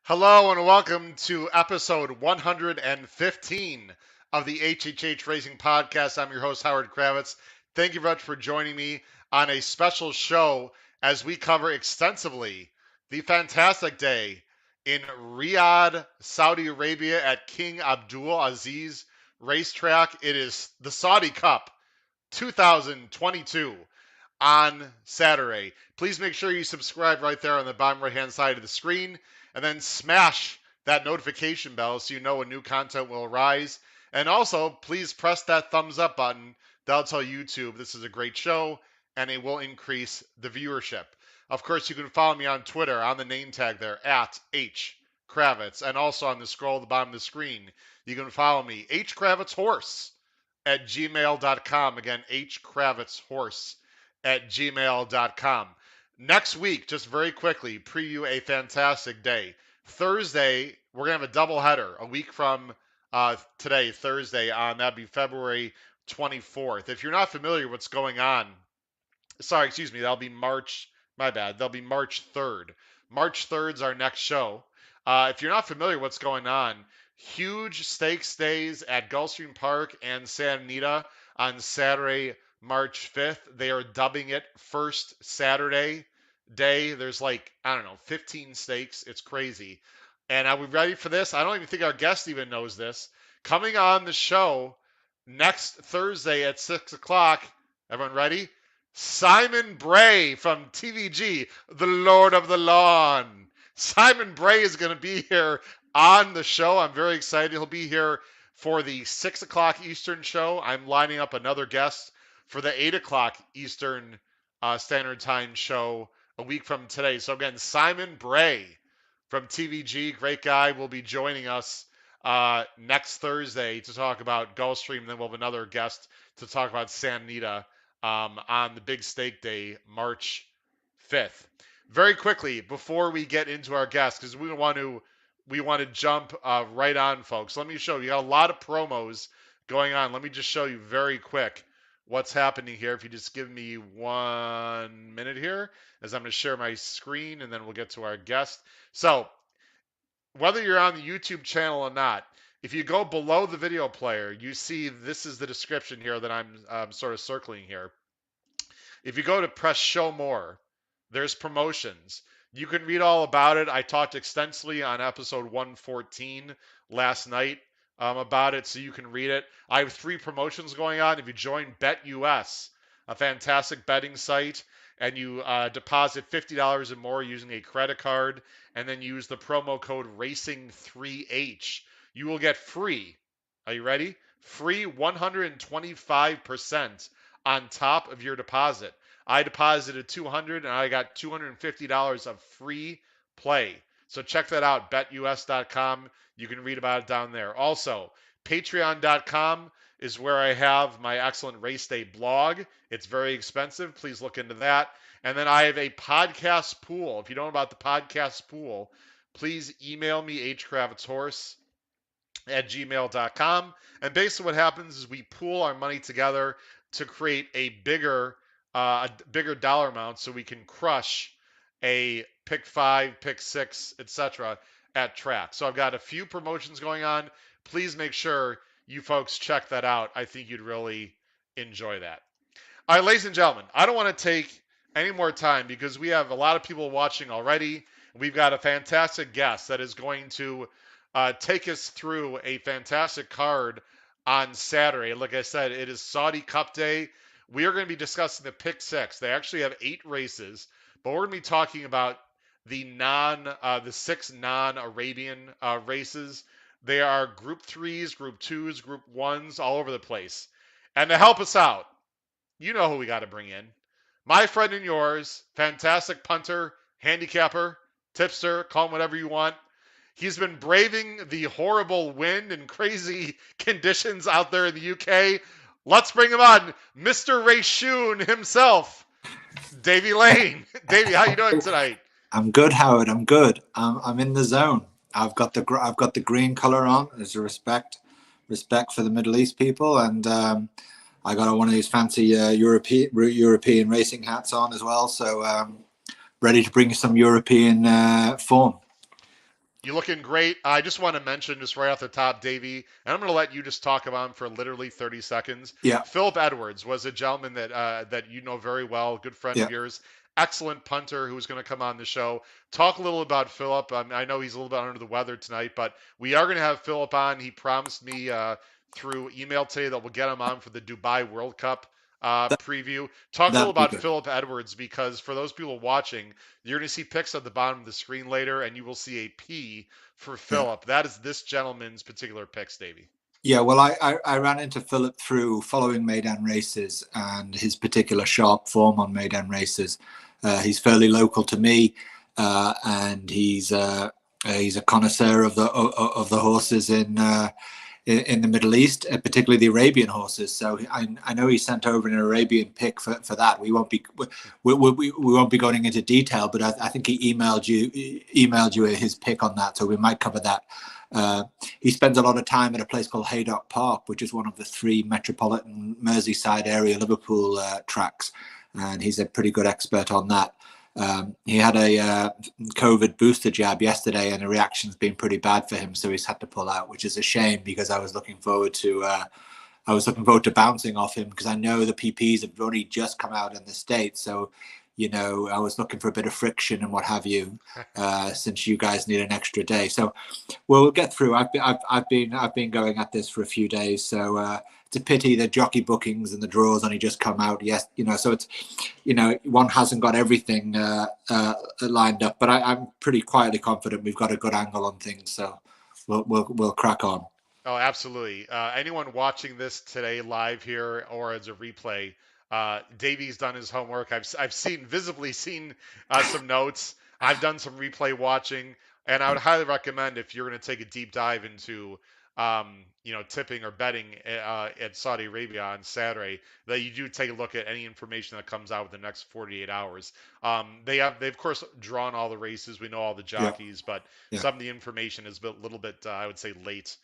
Hello and welcome to episode 115 of the HHH Racing Podcast. I'm your host, Howard Kravitz. Thank you very much for joining me on a special show as we cover extensively the fantastic day in Riyadh, Saudi Arabia at King Abdul Aziz Racetrack. It is the Saudi Cup 2022 on Saturday. Please make sure you subscribe right there on the bottom right-hand side of the screen and then smash that notification bell so you know when new content will arise. And also, please press that thumbs up button. That'll tell YouTube this is a great show and it will increase the viewership. Of course, you can follow me on Twitter on the name tag there at HKravitz, and also on the scroll at the bottom of the screen. You can follow me, HKravitzHorse at gmail.com. Again, HKravitzHorse at gmail.com. Next week, just very quickly, preview a fantastic day. Thursday, we're going to have a doubleheader a week from today, Thursday, that'd be February 24th. If you're not familiar with what's going on, that'll be March, my bad, that'll be March 3rd. March 3rd is our next show. If you're not familiar with what's going on, huge stakes days at Gulfstream Park and Santa Anita on Saturday, March 5th. They are dubbing it First Saturday Day. There's 15 stakes. It's crazy. And are we ready for this? I don't even think our guest even knows this. Coming on the show next Thursday at 6 o'clock. Everyone ready? Simon Bray from TVG, the Lord of the Lawn. Simon Bray is going to be here on the show. I'm very excited. He'll be here for the 6 o'clock Eastern show. I'm lining up another guest for the 8 o'clock Eastern Standard Time show a week from today. So again, Simon Bray from TVG, great guy, will be joining us next Thursday to talk about Gulfstream. Then we'll have another guest to talk about Santa Anita on the big stake day, March 5th. Very quickly, before we get into our guests, because we want to jump right on, folks. Let me show you. We got a lot of promos going on. Let me just show you very quick what's happening here. If you just give me 1 minute here, as I'm going to share my screen, and then we'll get to our guest. So, whether you're on the YouTube channel or not, if you go below the video player, you see this is the description here that I'm sort of circling here. If you go to press show more, there's promotions. You can read all about it. I talked extensively on episode 114 last night about it, so you can read it. I have 3 promotions going on. If you join BetUS, a fantastic betting site, and you deposit $50 or more using a credit card, and then use the promo code RACING3H, you will get free, are you ready? Free 125% on top of your deposit. I deposited $200 and I got $250 of free play. So check that out, betus.com. You can read about it down there. Also, patreon.com is where I have my excellent race day blog. It's very expensive. Please look into that. And then I have a podcast pool. If you don't know about the podcast pool, please email me, hkravitzhorse at gmail.com. And basically what happens is we pool our money together to create a bigger dollar amount so we can crush a pick 5, pick 6, etc. at track. So I've got a few promotions going on. Please make sure you folks check that out. I think you'd really enjoy that. All right, ladies and gentlemen, I don't want to take any more time because we have a lot of people watching already. We've got a fantastic guest that is going to take us through a fantastic card on Saturday. Like I said, it is Saudi Cup Day. We are going to be discussing the Pick 6. They actually have 8 races, but we're going to be talking about the 6 non-Arabian races. They are Group 3s, Group 2s, Group 1s, all over the place. And to help us out, you know who we got to bring in. My friend and yours, fantastic punter, handicapper, tipster, call him whatever you want. He's been braving the horrible wind and crazy conditions out there in the UK. Let's bring him on, Mr. Rayshun himself, Davy Lane. Davy, how you doing tonight? I'm good, Howard. I'm good. I'm in the zone. I've got the green color on as a respect for the Middle East people, and I got one of these fancy European racing hats on as well. So ready to bring you some European form. You're looking great. I just want to mention, just right off the top, Davey, and I'm going to let you just talk about him for literally 30 seconds. Yeah, Philip Edwards was a gentleman that you know very well, good friend of yeah, yours, excellent punter who was going to come on the show. Talk a little about Philip. I know he's a little bit under the weather tonight, but we are going to have Philip on. He promised me through email today that we'll get him on for the Dubai World Cup that preview. Talk a little that'd be about good. Philip Edwards because for those people watching, you're going to see pics at the bottom of the screen later, and you will see a P for Yeah. Philip. That is this gentleman's particular picks, Davey. Yeah, well, I ran into Philip through following Maidan races and his particular sharp form on Maidan races. He's fairly local to me, and he's a connoisseur of the horses in the Middle East, particularly the Arabian horses. So I know he sent over an Arabian pick for that. We won't be going into detail, but I think he emailed you his pick on that. So we might cover that. He spends a lot of time at a place called Haydock Park, which is one of the 3 metropolitan Merseyside area Liverpool tracks, and he's a pretty good expert on that. He had a COVID booster jab yesterday, and the reaction's been pretty bad for him, so he's had to pull out, which is a shame because I was looking forward to bouncing off him because I know the PPs have only just come out in the States, so I was looking for a bit of friction and what have you, since you guys need an extra day. So we'll get through. I've been going at this for a few days, so it's a pity the jockey bookings and the draws only just come out. Yes, so it's one hasn't got everything lined up, but I'm pretty quietly confident we've got a good angle on things. So we'll crack on. Oh, absolutely. Anyone watching this today live here or as a replay, Davey's done his homework. I've visibly seen some notes. I've done some replay watching, and I would highly recommend if you're going to take a deep dive into tipping or betting at Saudi Arabia on Saturday, that you do take a look at any information that comes out within the next 48 hours. They of course drawn all the races. We know all the Yeah, jockeys, but yeah, some of the information is a little bit, I would say, late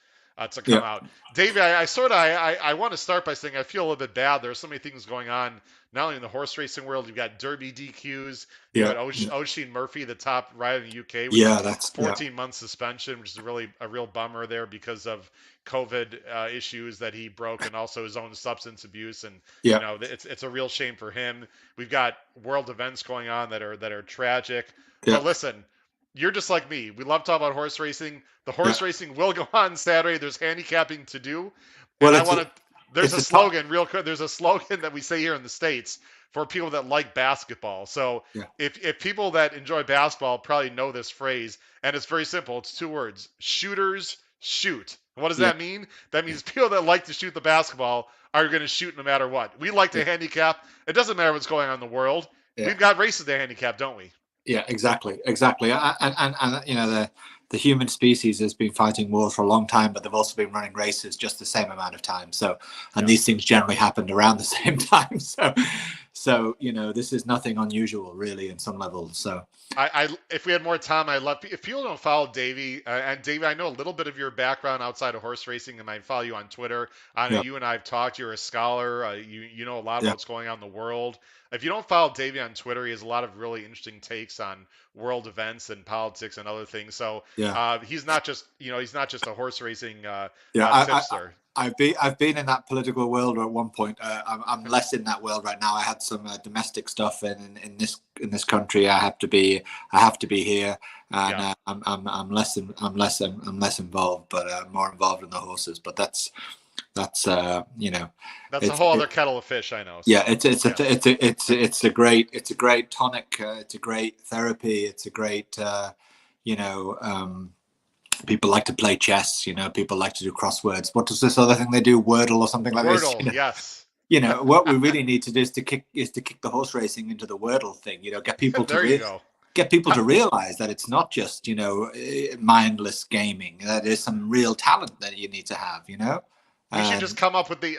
to come yeah, out. Davey, I want to start by saying I feel a little bit bad. There's so many things going on, not only in the horse racing world. You've got Derby DQs. You yeah, got Oisin Murphy, the top rider in the UK, with yeah. a That's yeah, 14-month suspension, which is a real bummer there because of COVID issues that he broke, and also his own substance abuse. And yeah, it's a real shame for him. We've got world events going on that are tragic. yeah, But listen, you're just like me. We love talking about horse racing. The yeah. horse racing will go on Saturday. There's handicapping to do, and Well, I want to. There's it's a a top. slogan, real quick. There's a slogan that we say here in the States for people that like basketball. So Yeah, if people that enjoy basketball probably know this phrase, and it's very simple. It's 2 words: shooters shoot. What does yeah, that mean? That yeah, means people that like to shoot the basketball are going to shoot no matter what. We like to yeah, handicap. It doesn't matter what's going on in the world. yeah. We've got races to handicap, don't we? Yeah, exactly, exactly. And the human species has been fighting wars for a long time, but they've also been running races just the same amount of time. So, and Yeah. these things generally happened around the same time. So this is nothing unusual, really, in some levels. So, If we had more time, I'd love if people don't follow Davey, and Davey, I know a little bit of your background outside of horse racing, and I follow you on Twitter. I know yeah, you and I have talked. You're a scholar. You know a lot about yeah, what's going on in the world. If you don't follow Davey on Twitter, he has a lot of really interesting takes on world events and politics and other things. So yeah. he's not just a horse racing Yeah, tipster. I've been in that political world at one point. I'm less in that world right now. I had some domestic stuff in this country. I have to be here, and Yeah, I'm less involved, but more involved in the horses. But that's that's a it's whole it, other kettle of fish. I know. yeah, So yeah, it's a great tonic. It's a great therapy. It's a great you know. People like to play chess. People like to do crosswords. What does this other thing they do? Wordle or something like this. Wordle. Yes. What we really need to do is to kick the horse racing into the Wordle thing. There you go. Get people to realize that it's not just mindless gaming. That there's some real talent that you need to have. We should just And come up with the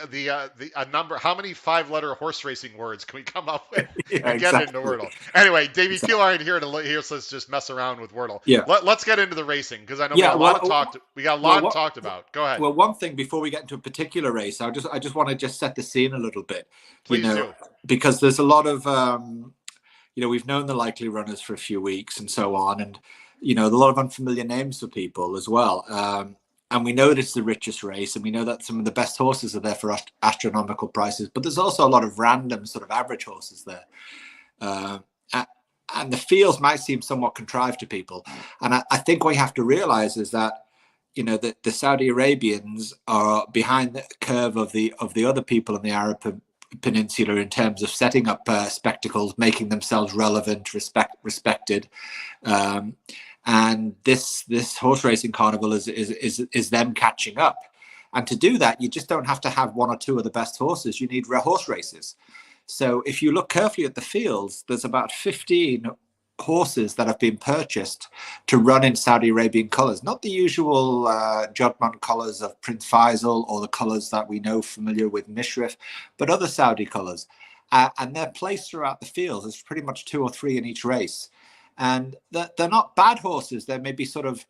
a number. How many 5-letter horse racing words can we come up with yeah, and get into exactly. Wordle? Anyway, Davey, Exactly. people aren't here so let's just mess around with Wordle. Yeah. Let's get into the racing because I know Yeah. we got a Well, lot talked about. Go ahead, well, one thing before we get into a particular race, I just want to just set the scene a little bit. You please know, do. because there's a lot of we've known the likely runners for a few weeks and so on, and a lot of unfamiliar names for people as well. And we know it's the richest race, and we know that some of the best horses are there for astronomical prices. But there's also a lot of random sort of average horses there. Uh, and the fields might seem somewhat contrived to people. And I think what you have to realize is that, that the Saudi Arabians are behind the curve of the other people in the Arab Peninsula in terms of setting up spectacles, making themselves relevant, respected. And this horse racing carnival is them catching up. And to do that, you just don't have to have one or two of the best horses. You need horse races. So if you look carefully at the fields, there's about 15 horses that have been purchased to run in Saudi Arabian colors, not the usual Judman colors of Prince Faisal or the colors that we know familiar with Mishrif, but other Saudi colors. And they're placed throughout the fields. There's pretty much 2 or 3 in each race. And they're not bad horses. They're maybe sort of,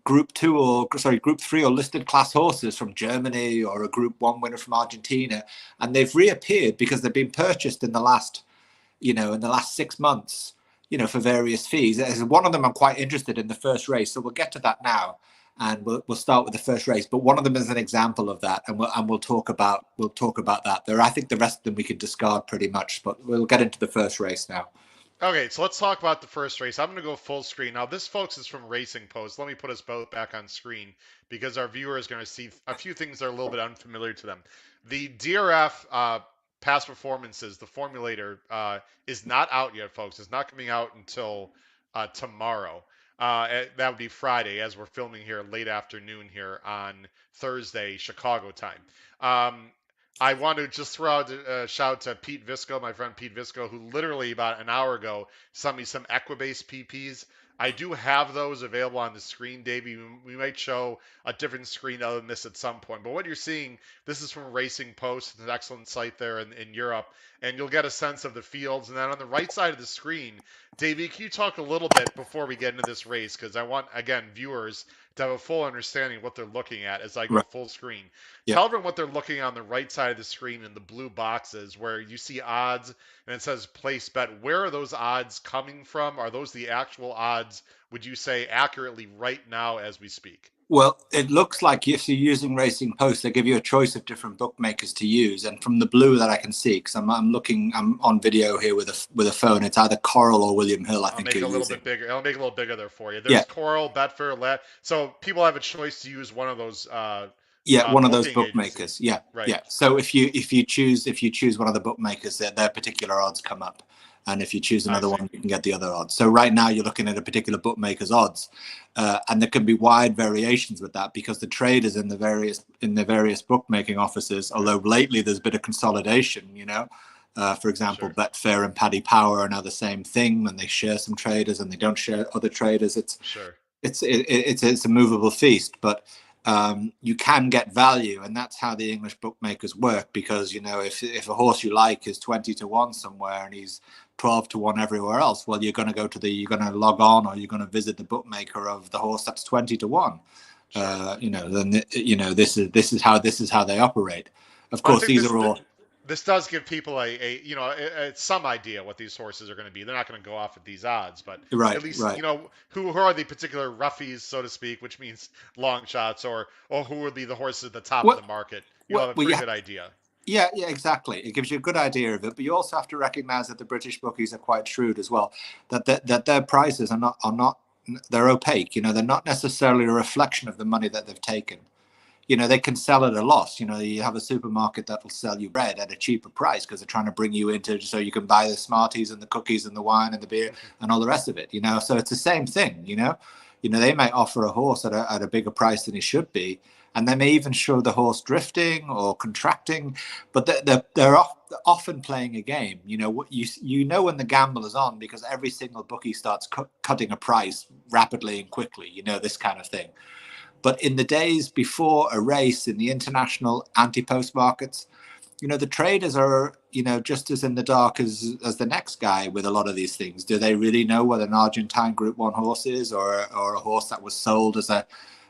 group 3 or listed class horses from Germany, or a group 1 winner from Argentina. And they've reappeared because they've been purchased in the last 6 months, for various fees. As one of them I'm quite interested in, the first race. So we'll get to that now. And we'll start with the first race. But one of them is an example of that. And we'll talk about that. I think the rest of them we could discard pretty much, but we'll get into the first race now. Okay, so let's talk about the first race. I'm going to go full screen. Now, this, folks, is from Racing Post. Let me put us both back on screen because our viewer is going to see a few things that are a little bit unfamiliar to them. The DRF past performances, the formulator, is not out yet, folks. It's not coming out until tomorrow. That would be Friday, as we're filming here late afternoon here on Thursday, Chicago time. I want to just throw out a shout out to Pete Visco, my friend Pete Visco, who literally about an hour ago sent me some Equibase PPs. I do have those available on the screen, Davey. We might show a different screen other than this at some point. But what you're seeing, this is from Racing Post. It's an excellent site there in Europe. And you'll get a sense of the fields. And then on the right side of the screen, Davey, can you talk a little bit before we get into this race? Because I want, again, viewers to have a full understanding of what they're looking at as I go full screen. Yeah. Tell everyone what they're looking at on the right side of the screen in the blue boxes where you see odds and it says place bet. Where are those odds coming from? Are those the actual odds, would you say, accurately right now as we speak? Well, it looks like if you're using Racing Post, they give you a choice of different bookmakers to use. And from the blue that I can see, because I'm on video here with a phone, it's either Coral or William Hill. I'll make it a little bit bigger. I'll make it a little bigger there for you. There's Coral, Betfair, so people have a choice to use one of those. One of those bookmakers. Agencies. Right. So if you choose one of the bookmakers, their particular odds come up. And if you choose another one, you can get the other odds. So right now you're looking at a particular bookmaker's odds, and there can be wide variations with that because the traders in the various bookmaking offices, although lately there's a bit of consolidation, for example, Betfair and Paddy Power are now the same thing, and they share some traders and they don't share other traders. It's a movable feast, but you can get value, and that's how the English bookmakers work. Because if a horse you like is 20-1 somewhere and he's 12-1 everywhere else, well, you're going to log on, or you're going to visit the bookmaker of the horse that's 20-1. Then this is how they operate. Of course, these are all. This does give people some idea what these horses are going to be. They're not going to go off at these odds, but at least who are the particular roughies, so to speak, which means long shots, or who would be the horses at the top of the market. You'll have a pretty good idea. Yeah, exactly. It gives you a good idea of it, but you also have to recognize that the British bookies are quite shrewd as well. That their prices are not they're opaque. They're not necessarily a reflection of the money that they've taken. They can sell at a loss. You have a supermarket that will sell you bread at a cheaper price because they're trying to bring you into so you can buy the Smarties and the cookies and the wine and the beer and all the rest of it. So it's the same thing. They might offer a horse at a bigger price than it should be, and they may even show the horse drifting or contracting, but they're often playing a game. When the gamble is on because every single bookie starts cutting a price rapidly and quickly. This kind of thing. But in the days before a race in the international anti-post markets, the traders are, just as in the dark as the next guy with a lot of these things. Do they really know what an Argentine Group 1 horse is, or a horse that was sold as a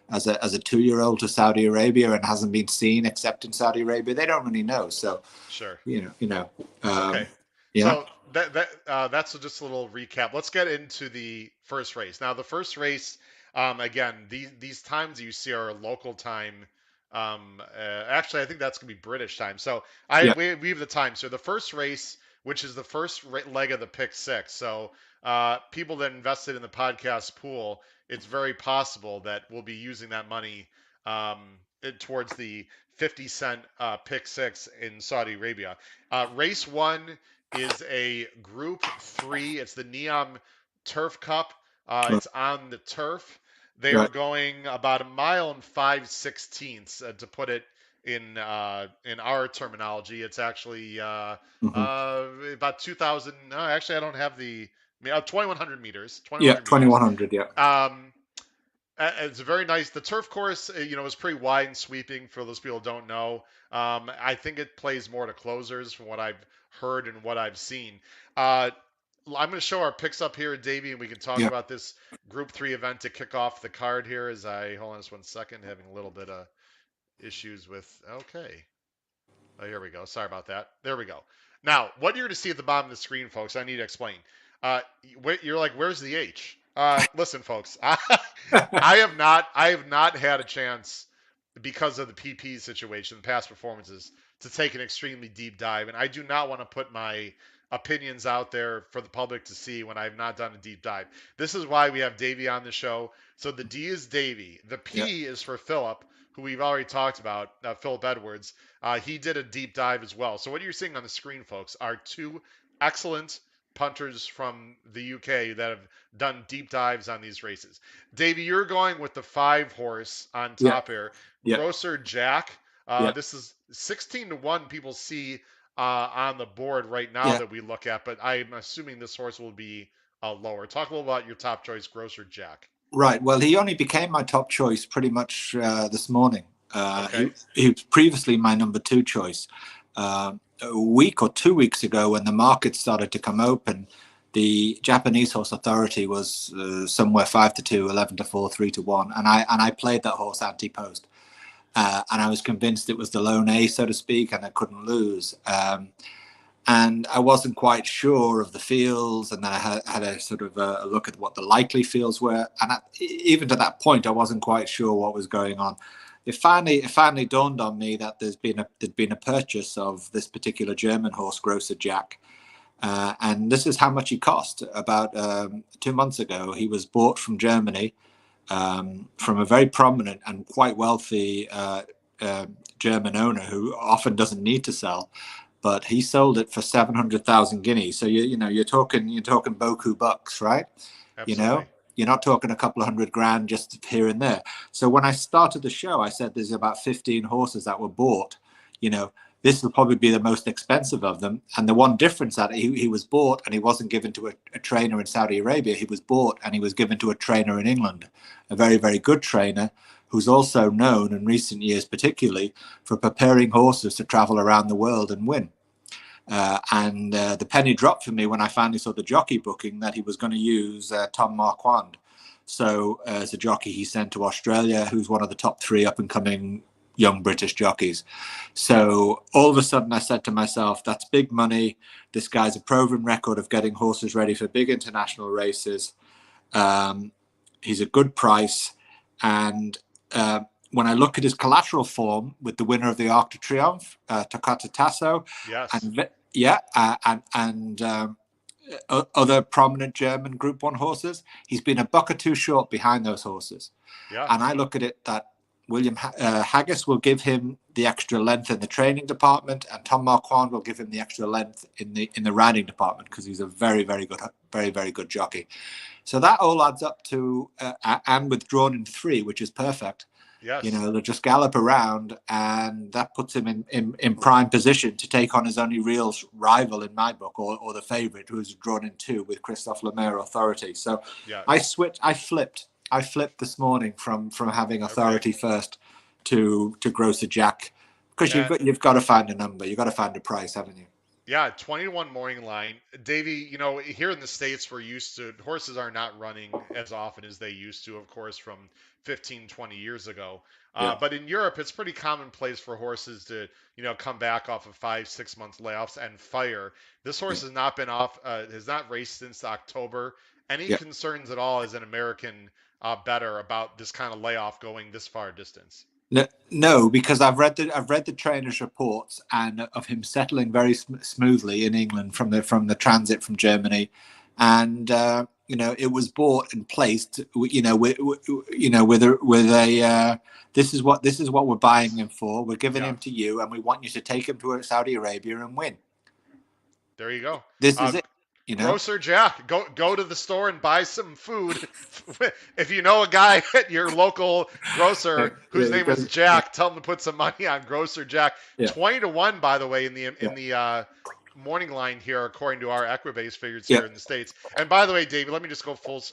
2-year-old to Saudi Arabia and hasn't been seen except in Saudi Arabia? They don't really know. So sure, okay. So That's just a little recap. Let's get into the first race. Now, the first race, again, these times you see are local time. Actually, I think that's gonna be British time. So Yeah, we have the time. So the first race, which is the first leg of the pick six. So people that invested in the podcast pool, it's very possible that we'll be using that money towards the 50-cent pick six in Saudi Arabia. Race one is a Group 3. It's the Neom Turf Cup. right, It's on the turf. They are right. going about a mile and 5/16 to put it in our terminology. It's actually Hmm. about 2,000. No, actually, I don't have the 2,100 meters. Yeah, 2,100 meters. 2100. Yeah, Um, it's a very nice. The turf course, is pretty wide and sweeping. For those people who don't know, I think it plays more to closers from what I've heard and what I've seen. Uh, I'm going to show our picks up here, Davey, and we can talk yeah. about this Group 3 event to kick off the card here. As I hold on just one second, having a little bit of issues with. Okay, oh, here we go. Sorry about that. There we go. Now, what you're going to see at the bottom of the screen, folks, I need to explain. Uh, you're like, where's the H? Listen, folks, I have not had a chance because of the PP situation, past performances, to take an extremely deep dive, and I do not want to put my opinions out there for the public to see when I've not done a deep dive. This is why we have Davey on the show. So the D is Davey, the Yeah. P is for Philip, who we've already talked about, Philip Edwards. He did a deep dive as well. So what you're seeing on the screen, folks, are two excellent punters from the UK that have done deep dives on these races. Davey, you're going with the 5 horse on Yeah, top here, yeah, Grosser Jack. yeah, This is 16 to 1 people see on the board right now yeah. that we look at, but I'm assuming this horse will be lower. Talk a little about your top choice, Grosser Jack. Right. Well, he only became my top choice pretty much this morning. He Okay. he was previously my number two choice. A week or 2 weeks ago, when the market started to come open, the Japanese horse authority was somewhere 5 to 2, 11 to 4, 3 to 1, and I played that horse anti-post, and I was convinced it was the lone A, so to speak, and I couldn't lose. And I wasn't quite sure of the fields, and then I had a sort of a look at what the likely fields were, and even to that point, I wasn't quite sure what was going on. It finally dawned on me that there'd been a purchase of this particular German horse, Grosser Jack, and this is how much he cost. About 2 months ago, he was bought from Germany, from a very prominent and quite wealthy German owner who often doesn't need to sell, but he sold it for 700,000 guineas. So you're talking boku bucks, right? You know, Absolutely. you're not talking a couple of hundred grand just here and there. So when I started the show, I said there's about 15 horses that were bought. You know, this will probably be the most expensive of them. And the one difference that he was bought and he wasn't given to a trainer in Saudi Arabia. He was bought and he was given to a trainer in England, a very, very good trainer who's also known in recent years, particularly for preparing horses to travel around the world and win. And the penny dropped for me when I finally saw the jockey booking that he was going to use Tom Marquand. So as a jockey he sent to Australia, who's one of the top 3 up and coming young British jockeys. So all of a sudden I said to myself, that's big money. This guy's a proven record of getting horses ready for big international races. Um, he's a good price. And when I look at his collateral form with the winner of the Arc de Triomphe, Takata Tasso, Yes. and other prominent German Group 1 horses, he's been a buck or two short behind those horses. Yeah. And I look at it that William Haggis will give him the extra length in the training department, and Tom Marquand will give him the extra length in the riding department because he's a very, very good jockey. So that all adds up to, and with drawn in 3, which is perfect. Yes. They'll just gallop around, and that puts him in prime position to take on his only real rival in my book, or the favourite, who's drawn in 2 with Christophe Lemaire authority. So Yeah. I flipped this morning from having Okay. authority first to Grosser Jack, because And you've got to find a number, you've got to find a price, haven't you? Yeah, 20 to 1 morning line. Davey, here in the States, we're used to horses are not running as often as they used to, of course, from 15, 20 years ago. Yeah, But in Europe, it's pretty commonplace for horses to, come back off of 5, 6 month layoffs and fire. This yeah, horse has not been off, has not raced since October. Any yeah. concerns at all as an American bettor about this kind of layoff going this far distance? No, no, because I've read the trainer's reports and of him settling very smoothly in England from the transit from Germany, and it was bought and placed, with a this is what we're buying him for. We're giving Yeah. him to you, and we want you to take him to Saudi Arabia and win. There you go. This is Uh, it. You know. Grocer Jack, go to the store and buy some food. If you know a guy at your local Yeah, grocer yeah, whose name is yeah, Jack, tell him to put some money on Grocer Jack. yeah, 20 to 1, by the way, in the yeah, in the morning line here, according to our Equibase figures yeah, here in the states. And by the way, David, let me just go full.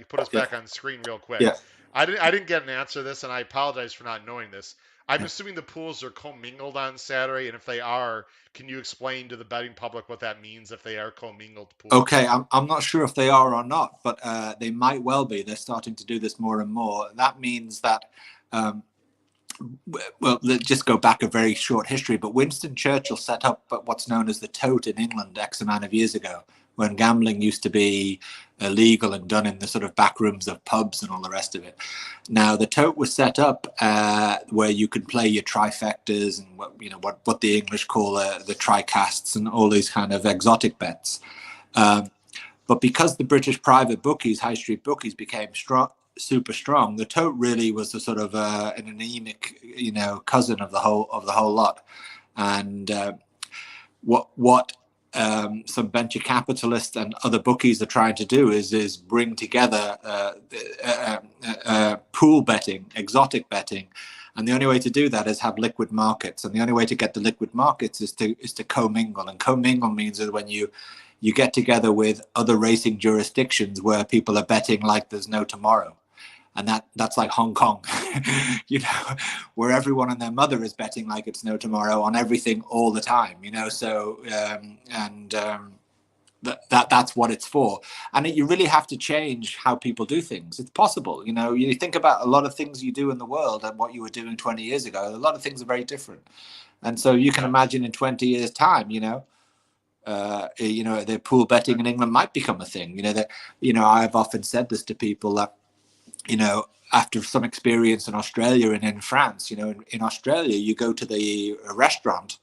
Put us yeah, back on screen real quick. yeah. I didn't get an answer to this, and I apologize for not knowing this. I'm Yeah. assuming the pools are commingled on Saturday, and if they are, can you explain to the betting public what that means if they are commingled pools? Okay, I'm not sure if they are or not, but they might well be. They're starting to do this more and more. That means that, um, well, let's just go back a very short history. But Winston Churchill set up what's known as the Tote in England X amount of years ago, when gambling used to be illegal and done in the sort of back rooms of pubs and all the rest of it. Now, the Tote was set up where you could play your trifectas and what the English call the tricasts and all these kind of exotic bets. Um, but because the British private bookies, high street bookies, became super strong, the Tote really was a sort of an anemic, cousin of the whole lot. And what some venture capitalists and other bookies are trying to do is bring together pool betting, exotic betting, and the only way to do that is have liquid markets. And the only way to get the liquid markets is to commingle. And commingle means that when you get together with other racing jurisdictions where people are betting like there's no tomorrow, and that's like Hong Kong, where everyone and their mother is betting like it's no tomorrow on everything all the time. So that's what it's for. And you really have to change how people do things. It's possible. You think about a lot of things you do in the world and what you were doing 20 years ago. A lot of things are very different, and so you can Yeah. imagine in 20 years' time, the pool betting in England might become a thing. I've often said this to people that, after some experience in Australia and in France, in Australia, you go to the restaurant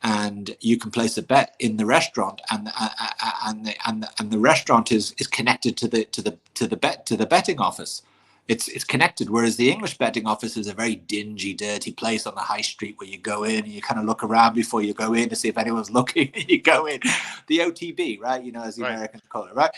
and you can place a bet in the restaurant, and the restaurant is connected to the betting office. It's connected, whereas the English betting office is a very dingy, dirty place on the high street where you go in and you kind of look around before you go in to see if anyone's looking. You go in, the OTB, right? As the Right. Americans call it, right?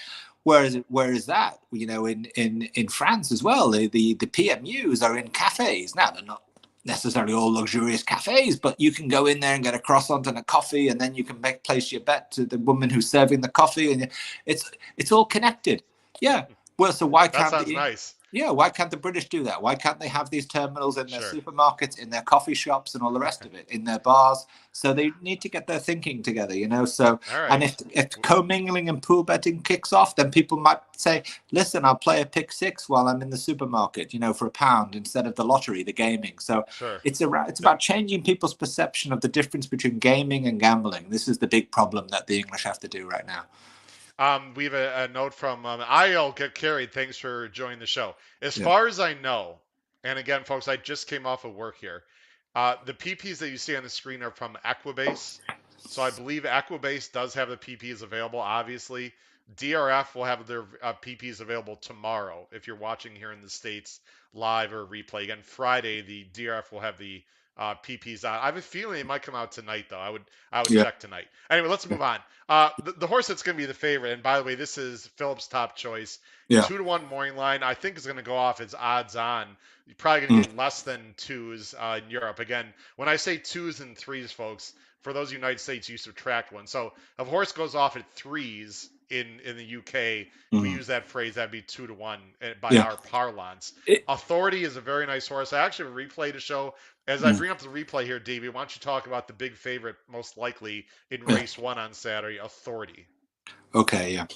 Whereas that, in France as well, the PMUs are in cafes. Now they're not necessarily all luxurious cafes, but you can go in there and get a croissant and a coffee, and then you can place your bet to the woman who's serving the coffee, and it's all connected. Yeah. Well, so why That can't sounds the nice. yeah, why can't the British do that? Why can't they have these terminals in their Sure. supermarkets, in their coffee shops, and all the rest of it, in their bars? So they need to get their thinking together, So, All and right. if commingling and pool betting kicks off, then people might say, "Listen, I'll play a pick six while I'm in the supermarket, for £1 instead of the lottery, the gaming." So Sure. it's about changing people's perception of the difference between gaming and gambling. This is the big problem that the English have to do right now. We have a note from I'll get carried. Thanks for joining the show. As Yeah, far as I know, and again, folks, I just came off of work here. The PPs that you see on the screen are from Equibase. So I believe Equibase does have the PPs available. Obviously, DRF will have their PPs available tomorrow. If you're watching here in the States live or replay, again, Friday, the DRF will have the PPs out. I have a feeling it might come out tonight, though. I would yeah, check tonight. Anyway, let's move on. The horse that's going to be the favorite, and by the way, this is Philip's top choice. yeah. 2 to 1 morning line. I think is going to go off its odds on. You're probably going to Mm. get less than twos in Europe. Again, when I say twos and threes, folks, for those United States, you subtract one. So if a horse goes off at threes, in the UK, we Mm. use that phrase. That'd be 2 to 1 by Yeah. our parlance. It, Authority is a very nice horse. I actually have a replay to show. As I mm, bring up the replay here, Davey, why don't you talk about the big favorite, most likely in yeah. race 1 on Saturday, Authority. Okay. Yeah.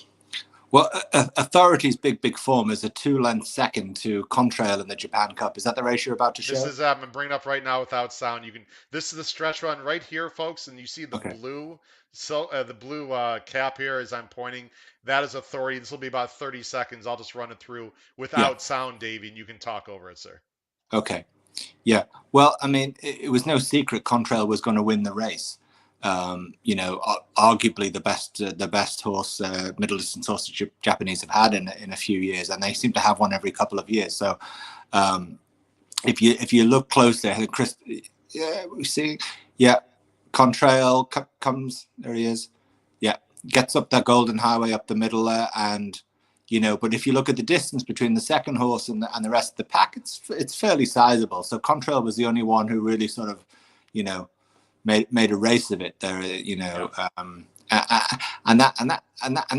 Well, Authority's big form is a 2 length second to Contrail in the Japan Cup. Is that the race you're about to This show? is I'm bringing up right now without sound. You can. This is the stretch run right here, folks, and you see the Okay. blue. So the blue cap here as I'm pointing. That is Authority. This will be about 30 seconds. I'll just run it through Yeah. without sound, Davey, and you can talk over it, sir. Okay. Yeah. Well, I mean, it was no secret Contrail was going to win the race. Arguably the best horse, middle distance horse the Japanese have had in a few years, and they seem to have one every couple of years. So, um, if you look closely, I think Chris, yeah, we see, yeah, Contrail comes, there he is, yeah, gets up that golden highway up the middle there, and but if you look at the distance between the second horse and the rest of the pack, it's fairly sizable. So Contrail was the only one who really sort of, you know, made a race of it there, Yeah. and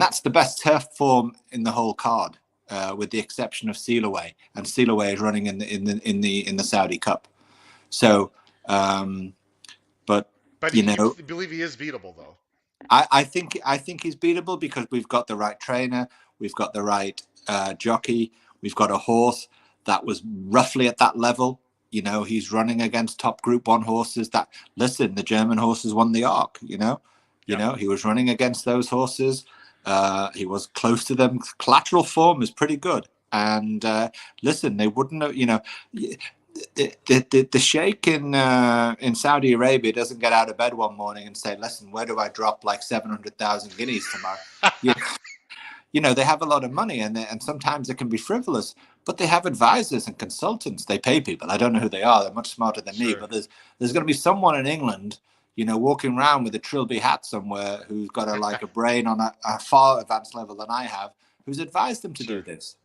that's the best turf form in the whole card, with the exception of Sealaway, and Sealaway is running in the Saudi Cup. So, but But you you know, believe he is beatable though. I think he's beatable because we've got the right trainer, we've got the right jockey, we've got a horse that was roughly at that level. He's running against top Group 1 horses. That listen, the German horses won the Arc. Yeah. He was running against those horses. He was close to them. Collateral form is pretty good. And listen, they wouldn't have. The sheikh in Saudi Arabia doesn't get out of bed one morning and say, "Listen, where do I drop like 700,000 guineas tomorrow?" you, they have a lot of money, and sometimes it can be frivolous. But they have advisors and consultants. They pay people. I don't know who they are. They're much smarter than me. Sure. But there's going to be someone in England, walking around with a trilby hat somewhere, who's got a brain on a far advanced level than I have, who's advised them to do Sure. this.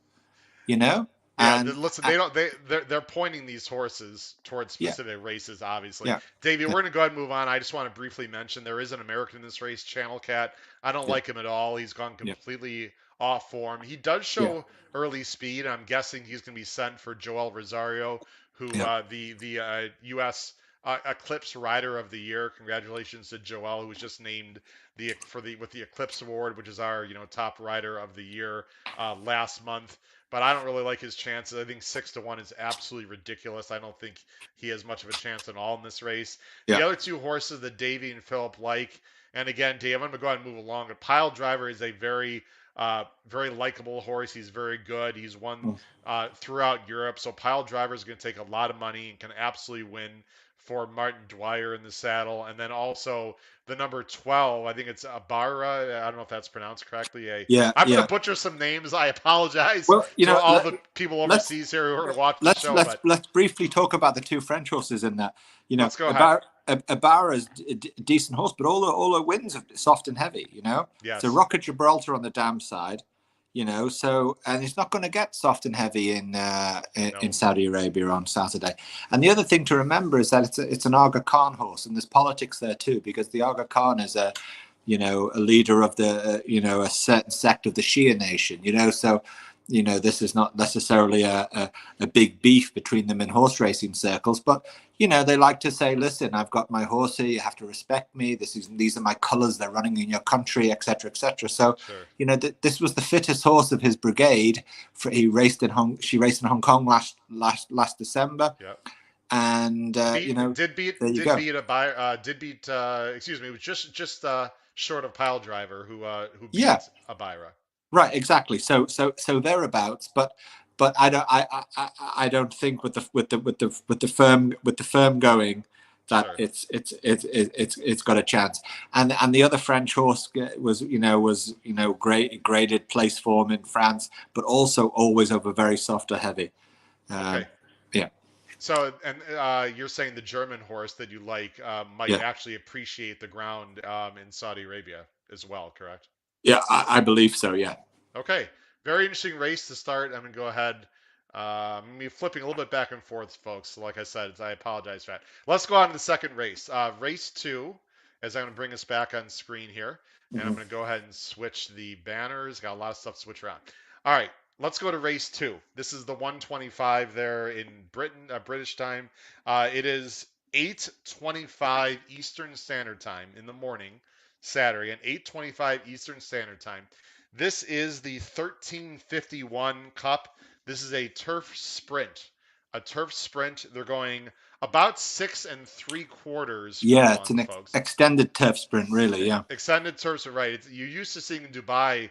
You know, Yeah, and listen, they don't. They're pointing these horses towards yeah, specific races. Obviously, yeah, Davey, yeah, we're gonna go ahead and move on. I just want to briefly mention there is an American in this race, Channel Cat. I don't yeah, like him at all. He's gone yeah, completely off form. He does yeah, show early speed. I'm guessing he's gonna be sent for Joel Rosario, who yeah. the U.S. Eclipse Rider of the Year. Congratulations to Joel, who was just named with the Eclipse Award, which is our top rider of the year last month, but I don't really like his chances. I think 6 to 1 is absolutely ridiculous. I don't think he has much of a chance at all in this race. The Yeah. other two horses that Davey and Philip like, and again, Dave, I'm going to go ahead and move along. But Pile Driver is a very likable horse. He's very good. He's won Mm. throughout Europe. So Pile Driver is going to take a lot of money and can absolutely win for Martin Dwyer in the saddle. And then also the number 12, I think it's Abara. I don't know if that's pronounced correctly. Yeah, I'm going to yeah. butcher some names. I apologize Well, to all the people let's overseas here who are going to watch the let's show, let's but let's briefly talk about the two French horses in that. let's go ahead. Ibarra is a decent horse, but all her wins are soft and heavy. It's a Yes. Rocket Gibraltar on the dam side. So and it's not going to get soft and heavy in No. Saudi Arabia on Saturday. And the other thing to remember is that it's an Aga Khan horse, and there's politics there too, because the Aga Khan is a leader of a certain sect of the Shia nation. So this is not necessarily a big beef between them in horse racing circles, but they like to say, listen, I've got my horse here, you have to respect me, these are my colors, they're running in your country, etc., etc. So Sure. this was the fittest horse of his brigade. She raced in Hong Kong last December, Yeah. and Beat did beat there you did go. beat a buyer did beat excuse me, it was just short of Pile Driver who Yeah, beat Abira. right, exactly. So thereabouts, but I don't think with the firm going that Sure. it's got a chance. And the other French horse was great graded place form in France, but also always over very soft or heavy. Um, Okay. yeah, So, and you're saying the German horse that you like might yeah, actually appreciate the ground in Saudi Arabia as well, correct? yeah. I believe so. Yeah, Okay. Very interesting race to start. I'm going to go ahead. I'm going to be flipping a little bit back and forth, folks. So like I said, I apologize for that. Let's go on to the second race. Race 2. as I'm going to bring us back on screen here. And I'm Mhm. going to go ahead and switch the banners. Got a lot of stuff to switch around. All right, let's go to race 2. This is the 125 there in Britain, British time. It is 8:25 Eastern Standard Time in the morning, Saturday, and 8:25 Eastern Standard Time. This is the 1351 Cup. This is a turf sprint. A turf sprint. They're going about 6 3/4 Yeah, it's furlongs, an folks. extended turf sprint, really. Yeah. Extended turfs are right. You're used to seeing in Dubai,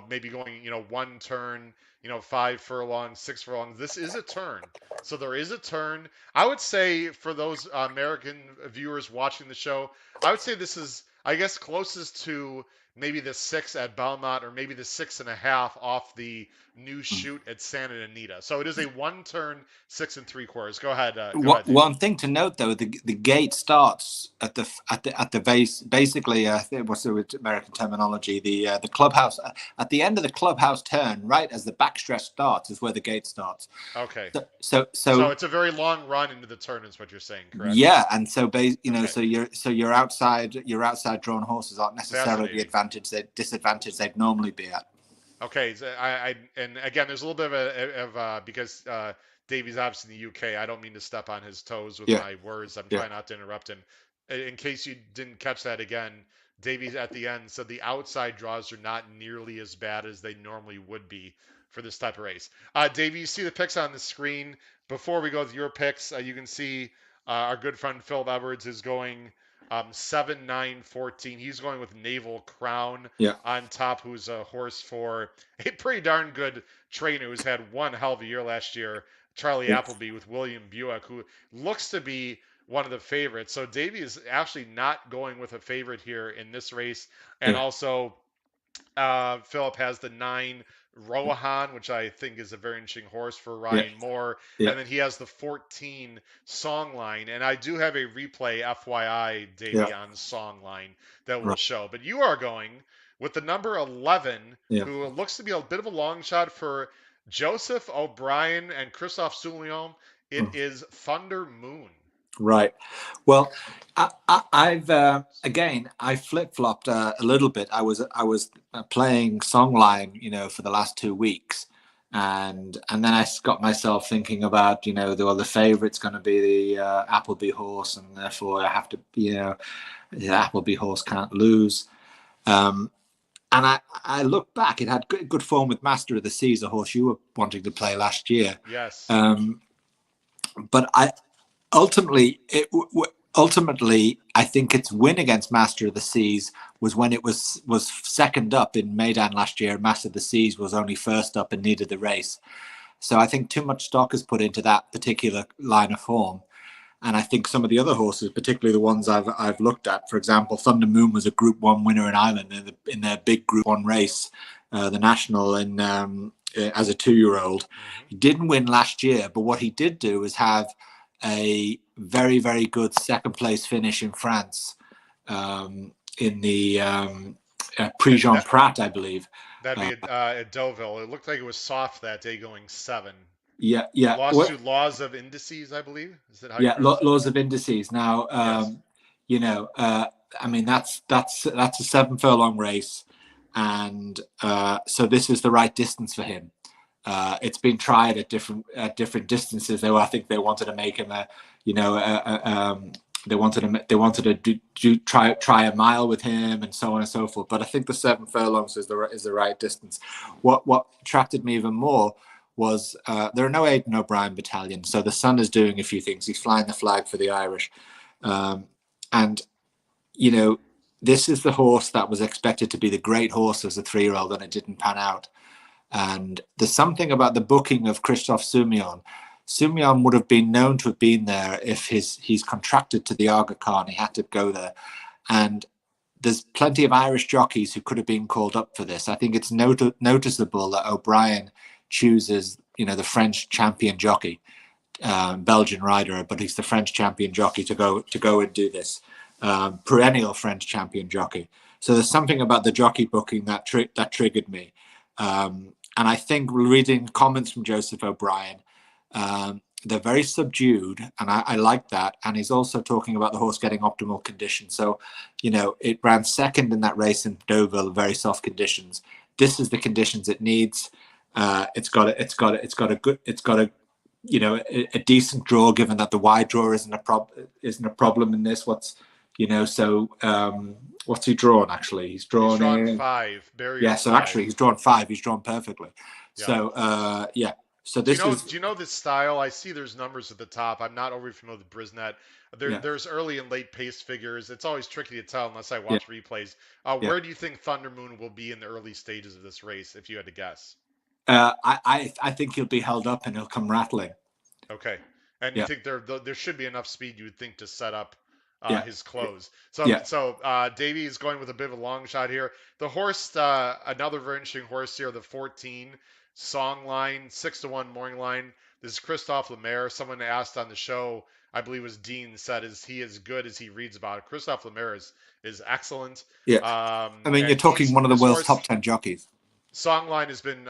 maybe going, one turn, 5 furlongs, 6 furlongs. This is a turn. So there is a turn. I would say for those American viewers watching the show, I would say this is, I guess, closest to maybe the 6 at Belmont or maybe the 6.5 off the new chute at Santa Anita. So it is a one turn, 6 3/4. Go ahead, Davey. One thing to note, though, the gate starts at the base. Basically, I think what's the American terminology? The clubhouse at the end of the clubhouse turn, right as the backstretch starts, is where the gate starts. Okay. So So it's a very long run into the turn, is what you're saying, correct? yeah, and so Okay. so your outside drawn horses aren't necessarily the Fascinating. disadvantage they'd normally be at. Okay. So and again, there's a little bit of because Davey's obviously in the UK. I don't mean to step on his toes with Yeah, my words. I'm yeah, trying not to interrupt him. In case you didn't catch that again, Davey's at the end said the outside draws are not nearly as bad as they normally would be for this type of race. Davey, you see the picks on the screen. Before we go with your picks, you can see our good friend Phil Edwards is going 7-9-14. He's going with Naval Crown yeah, on top, who's a horse for a pretty darn good trainer who's had one hell of a year last year, Charlie yeah, Appleby with William Buick, who looks to be one of the favorites. So Davey is actually not going with a favorite here in this race. And yeah, also, Philip has the 9 Rohan, which I think is a very interesting horse for yeah, Ryan Moore. yeah, And then he has the 14 Songline. And I do have a replay, FYI, yeah. Davey, on Songline that will Right. show. But you are going with the number 11, Yeah. who looks to be a bit of a long shot for Joseph O'Brien and Christophe Soulion. It Mm. is Thunder Moon. Right. Well, I've again I flip flopped a little bit. I was playing Songline, for the last 2 weeks, and then I got myself thinking about the favorite's going to be the Appleby horse, and therefore I have to the Appleby horse can't lose. Um, and I look back, it had good form with Master of the Seas, a horse you were wanting to play last year. Yes. Um, but I ultimately I think its win against Master of the Seas was when it was second up in Maidan last year. Master of the Seas was only first up and needed the race. So I think too much stock is put into that particular line of form. And I think some of the other horses, particularly the ones I've looked at, for example, Thunder Moon was a Group 1 winner in Ireland in their big Group 1 race, the National, as a 2-year-old. Mm-hmm. He didn't win last year, but what he did do is have a very, very good second place finish in France, in the Prix Jean Prat, I believe. That'd Uh, be at Deauville. It looked like it was soft that day, going 7. yeah, yeah. Lost What? to Laws of Indices, I believe. Is that how you Yeah, pronounce it? laws of indices. Now, Yes. you know, uh, I mean that's a 7 furlong race, and so this is the right distance for him. It's been tried at different distances. I think they wanted to make him they wanted to try a mile with him and so on and so forth. But I think the 7 furlongs is the right distance. What attracted me even more was there are no Aidan O'Brien battalions, so the son is doing a few things. He's flying the flag for the Irish, and this is the horse that was expected to be the great horse as a 3-year-old, and it didn't pan out. And there's something about the booking of Christophe Soumion. Soumion would have been known to have been there if he's contracted to the Aga Khan. He had to go there, and there's plenty of Irish jockeys who could have been called up for this. I think it's noticeable that O'Brien chooses, the French champion jockey, Belgian rider, but he's the French champion jockey to go and do this, perennial French champion jockey. So there's something about the jockey booking that triggered me, and I think reading comments from Joseph O'Brien, they're very subdued, and I like that. And he's also talking about the horse getting optimal condition. So, it ran second in that race in Deauville, very soft conditions. This is the conditions it needs. It's got a decent draw, given that the wide draw isn't a problem in this. What's he drawn actually? He's He's drawn drawn in. 5, barrier Yeah, so 5. actually he's drawn 5. He's drawn perfectly. Yeah. So yeah. So Do you this know? is Do you know this style? I see there's numbers at the top. I'm not overly familiar with Brisnet. yeah, There's early and late pace figures. It's always tricky to tell unless I yeah, watch replays. yeah. Where do you think Thunder Moon will be in the early stages of this race, if you had to guess? I think he'll be held up and he'll come rattling. Okay. And you Yeah, think there should be enough speed, you would think, to set up yeah, his close. So yeah. Davey is going with a bit of a long shot here. The horse, another very interesting horse here, the 14 Song Line, 6-1 morning line. This is Christophe Lemaire. Someone asked on the show, I believe it was Dean, said, is he as good as he reads about it? Christophe Lemaire is excellent. Yeah. I mean, you're And talking one of the this world's horse, top 10 jockeys. Songline has been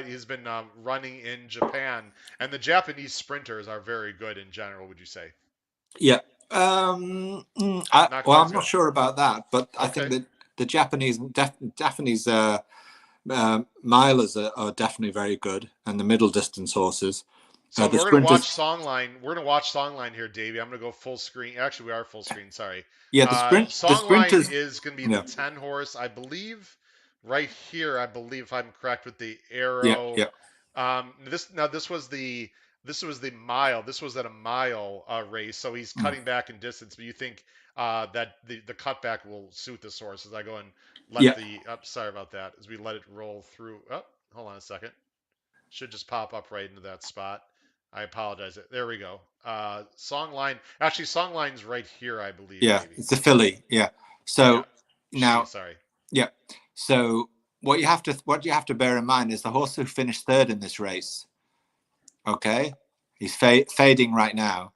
he's been running in Japan, and the Japanese sprinters are very good in general. Would you say? Yeah. Not quite I'm as not good. sure about that, but I think Okay. that the Japanese milers are definitely very good, and the middle distance horses. So The we're gonna sprinters, watch Songline. We're gonna watch Songline here, Davey. I'm gonna go full screen. Actually, we are full screen. Sorry. yeah, the Songline sprinters, is gonna be the yeah, 10 horse, I believe. Right here, I believe, if I'm correct with the yeah, arrow. yeah, This was the mile. This was at a mile race, so he's mm, cutting back in distance. But you think that the cutback will suit this horse as I go and let yeah, the. Sorry about that. As we let it roll through. Oh, hold on a second. Should just pop up right into that spot. I apologize. There we go. Songline. Actually, Songline's right here, I believe, yeah. Davey. It's a filly, yeah. Yeah. So She. now, Sorry. yeah. So what you have to bear in mind is the horse who finished third in this race. Okay, he's fading right now.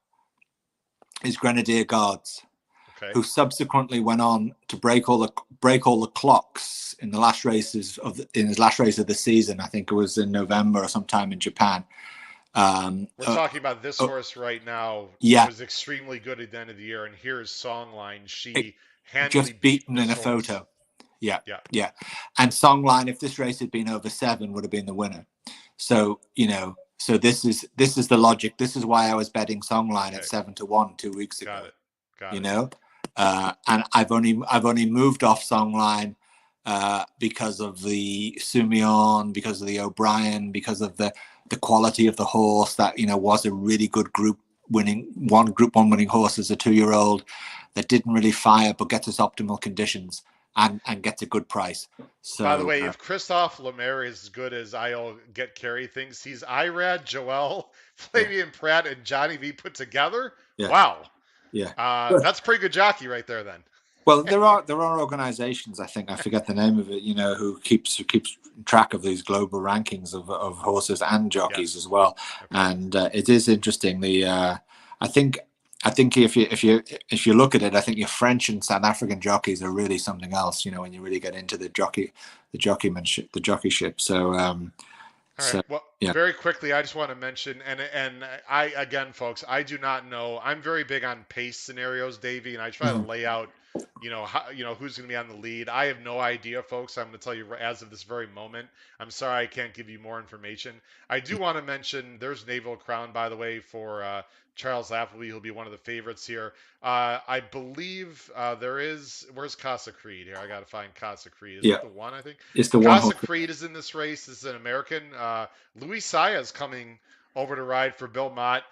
Is Grenadier Guards, Okay. who subsequently went on to break all the clocks in the last races in his last race of the season. I think it was in November or sometime in Japan. Um, We're uh, talking about this uh, horse right now. yeah, Was extremely good at the end of the year, and here's Songline. She handily just beat beaten in this a horse. photo. Yeah, Yeah. yeah. And Songline, if this race had been over 7, would have been the winner. So so this is the logic. This is why I was betting Songline at Okay. 7-1 2 weeks Got ago. it. Got You it. know, and I've only moved off Songline because of the Sumion, because of the O'Brien, because of the quality of the horse that was a really good Group 1 winning horse as a 2-year-old that didn't really fire but gets us optimal conditions and gets a good price. By the So way, if Christophe Lemaire is as good as I'll get Carey thinks he's Irad, Joel, yeah, Flavian Pratt, and Johnny V put together, yeah, wow. yeah. That's a pretty good jockey right there then. Well, there are organisations, I think I forget the name of it, who keeps track of these global rankings of horses and jockeys as Yes. well, Okay. and it is interesting. I think if you look at it, I think your French and South African jockeys are really something else. When you really get into the jockeymanship, the jockeyship. All right. So Well, yeah, very quickly, I just want to mention, and I again, folks, I do not know. I'm very big on pace scenarios, Davey, and I try to mhm, lay out, who's going to be on the lead. I have no idea, folks. I'm going to tell you as of this very moment. I'm sorry I can't give you more information. I do want to mention there's Naval Crown, by the way, for Charles Appleby. He'll be one of the favorites here. I believe there is. Where's Casa Creed here? I got to find Casa Creed. Is yeah, that the one? I think. it's the one Casa horse. Creed is in this race. This is an American. Luis Saya is coming over to ride for Bill Mott.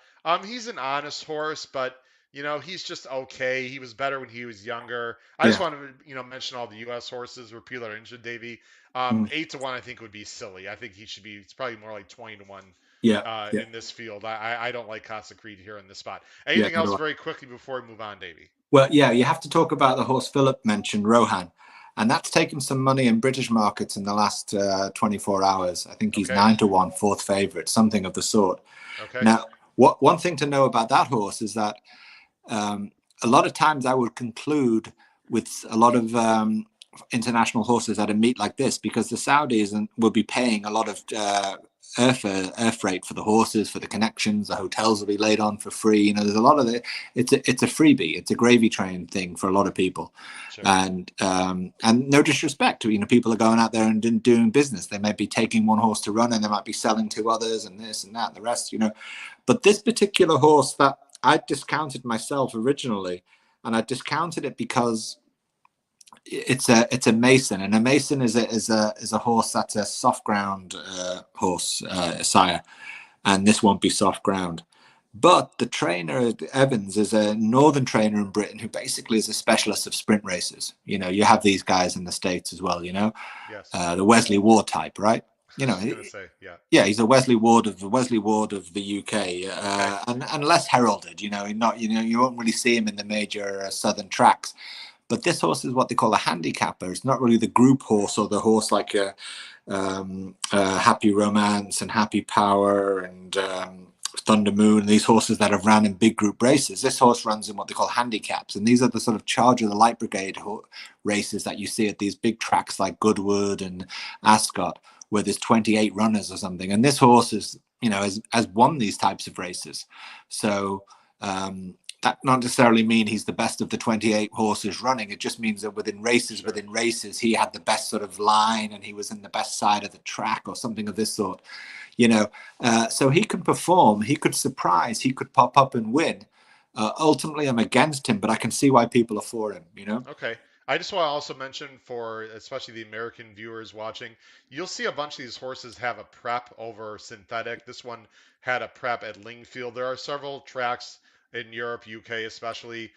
He's an honest horse, but he's just okay. He was better when he was younger. I just Yeah, want to mention all the U.S. horses where people are injured. Davey, mm, 8-1 I think would be silly. I think he should be. It's probably more like 20-1 yeah, yeah, in this field. I don't like Casa Creed here in this spot. yeah. Anything else very quickly before we move on, Davey? Well, yeah, you have to talk about the horse Philip mentioned, Rohan, and that's taken some money in British markets in the last 24 hours. I think he's Okay. 9-1, fourth favourite, something of the sort. Okay. Now, one thing to know about that horse is that a lot of times I would conclude with a lot of international horses at a meet like this because the Saudis will be paying a lot of air freight for the horses, for the connections. The hotels will be laid on for free. You know, there's a lot of it. It's a freebie. It's a gravy train thing for a lot of people. Sure. And no disrespect to, you know, people are going out there and doing business. They may be taking one horse to run, and they might be selling two others, and this and that, and the rest. You know, but this particular horse that I discounted myself originally, and I discounted it because it's a Mason, and a Mason is a horse that's a soft ground horse, sire, and this won't be soft ground. But the trainer Evans is a northern trainer in Britain who basically is a specialist of sprint races. You know, you have these guys in the States as well. You know, Yes. The Wesley Ward type, right? You know, I was gonna say, yeah. Yeah, he's a Wesley Ward of the UK, Okay. and less heralded. You know, you won't really see him in the major southern tracks. But this horse is what they call a handicapper. It's not really the group horse or the horse like Happy Romance and Happy Power and Thunder Moon, these horses that have ran in big group races. This horse runs in what they call handicaps, and these are the sort of Charge of the Light Brigade races that you see at these big tracks like Goodwood and Ascot, where there's 28 runners or something. And this horse is, you know, has won these types of races. So that not necessarily mean he's the best of the 28 horses running. It just means that within races, he had the best sort of line, and he was in the best side of the track or something of this sort, you know. So he can perform, he could surprise, he could pop up and win. Ultimately, I'm against him, but I can see why people are for him, you know. Okay. I just want to also mention for especially the American viewers watching, you'll see a bunch of these horses have a prep over synthetic. This one had a prep at Lingfield. There are several tracks in Europe, UK especially,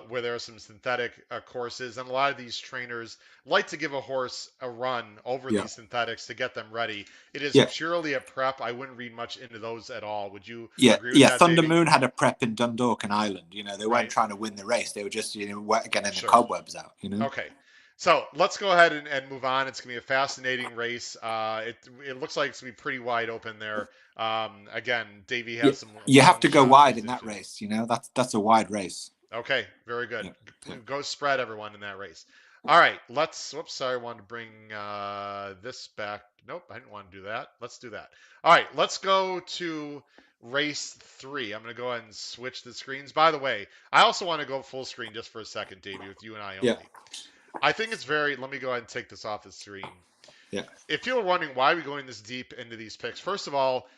where there are some synthetic courses, and a lot of these trainers like to give a horse a run over Yeah. these synthetics to get them ready. It is Yeah. purely a prep. I wouldn't read much into those at all. Would you Yeah, agree with that, Thunder Davey? Moon had a prep in Dundalk and Ireland. You know, they weren't Right. trying to win the race; they were just, you know, getting the Sure. cobwebs out. You know. Okay. So let's go ahead and move on. It's going to be a fascinating race. It looks like it's going to be pretty wide open there. Again, Davey Yeah, has some you have long to go shot wide in that position. race. You know, that's a wide race. Okay, very good. Yeah, yeah, Go spread everyone in that race. All right, let's. Whoops, sorry, I wanted to bring this back. Nope, I didn't want to do that. Let's do that. All right, let's go to race 3. I'm going to go ahead and switch the screens. By the way, I also want to go full screen just for a second, Davey, with you and I yeah, only. I think it's very. Let me go ahead and take this off the screen. yeah. If people are wondering why are we going this deep into these picks, first of all,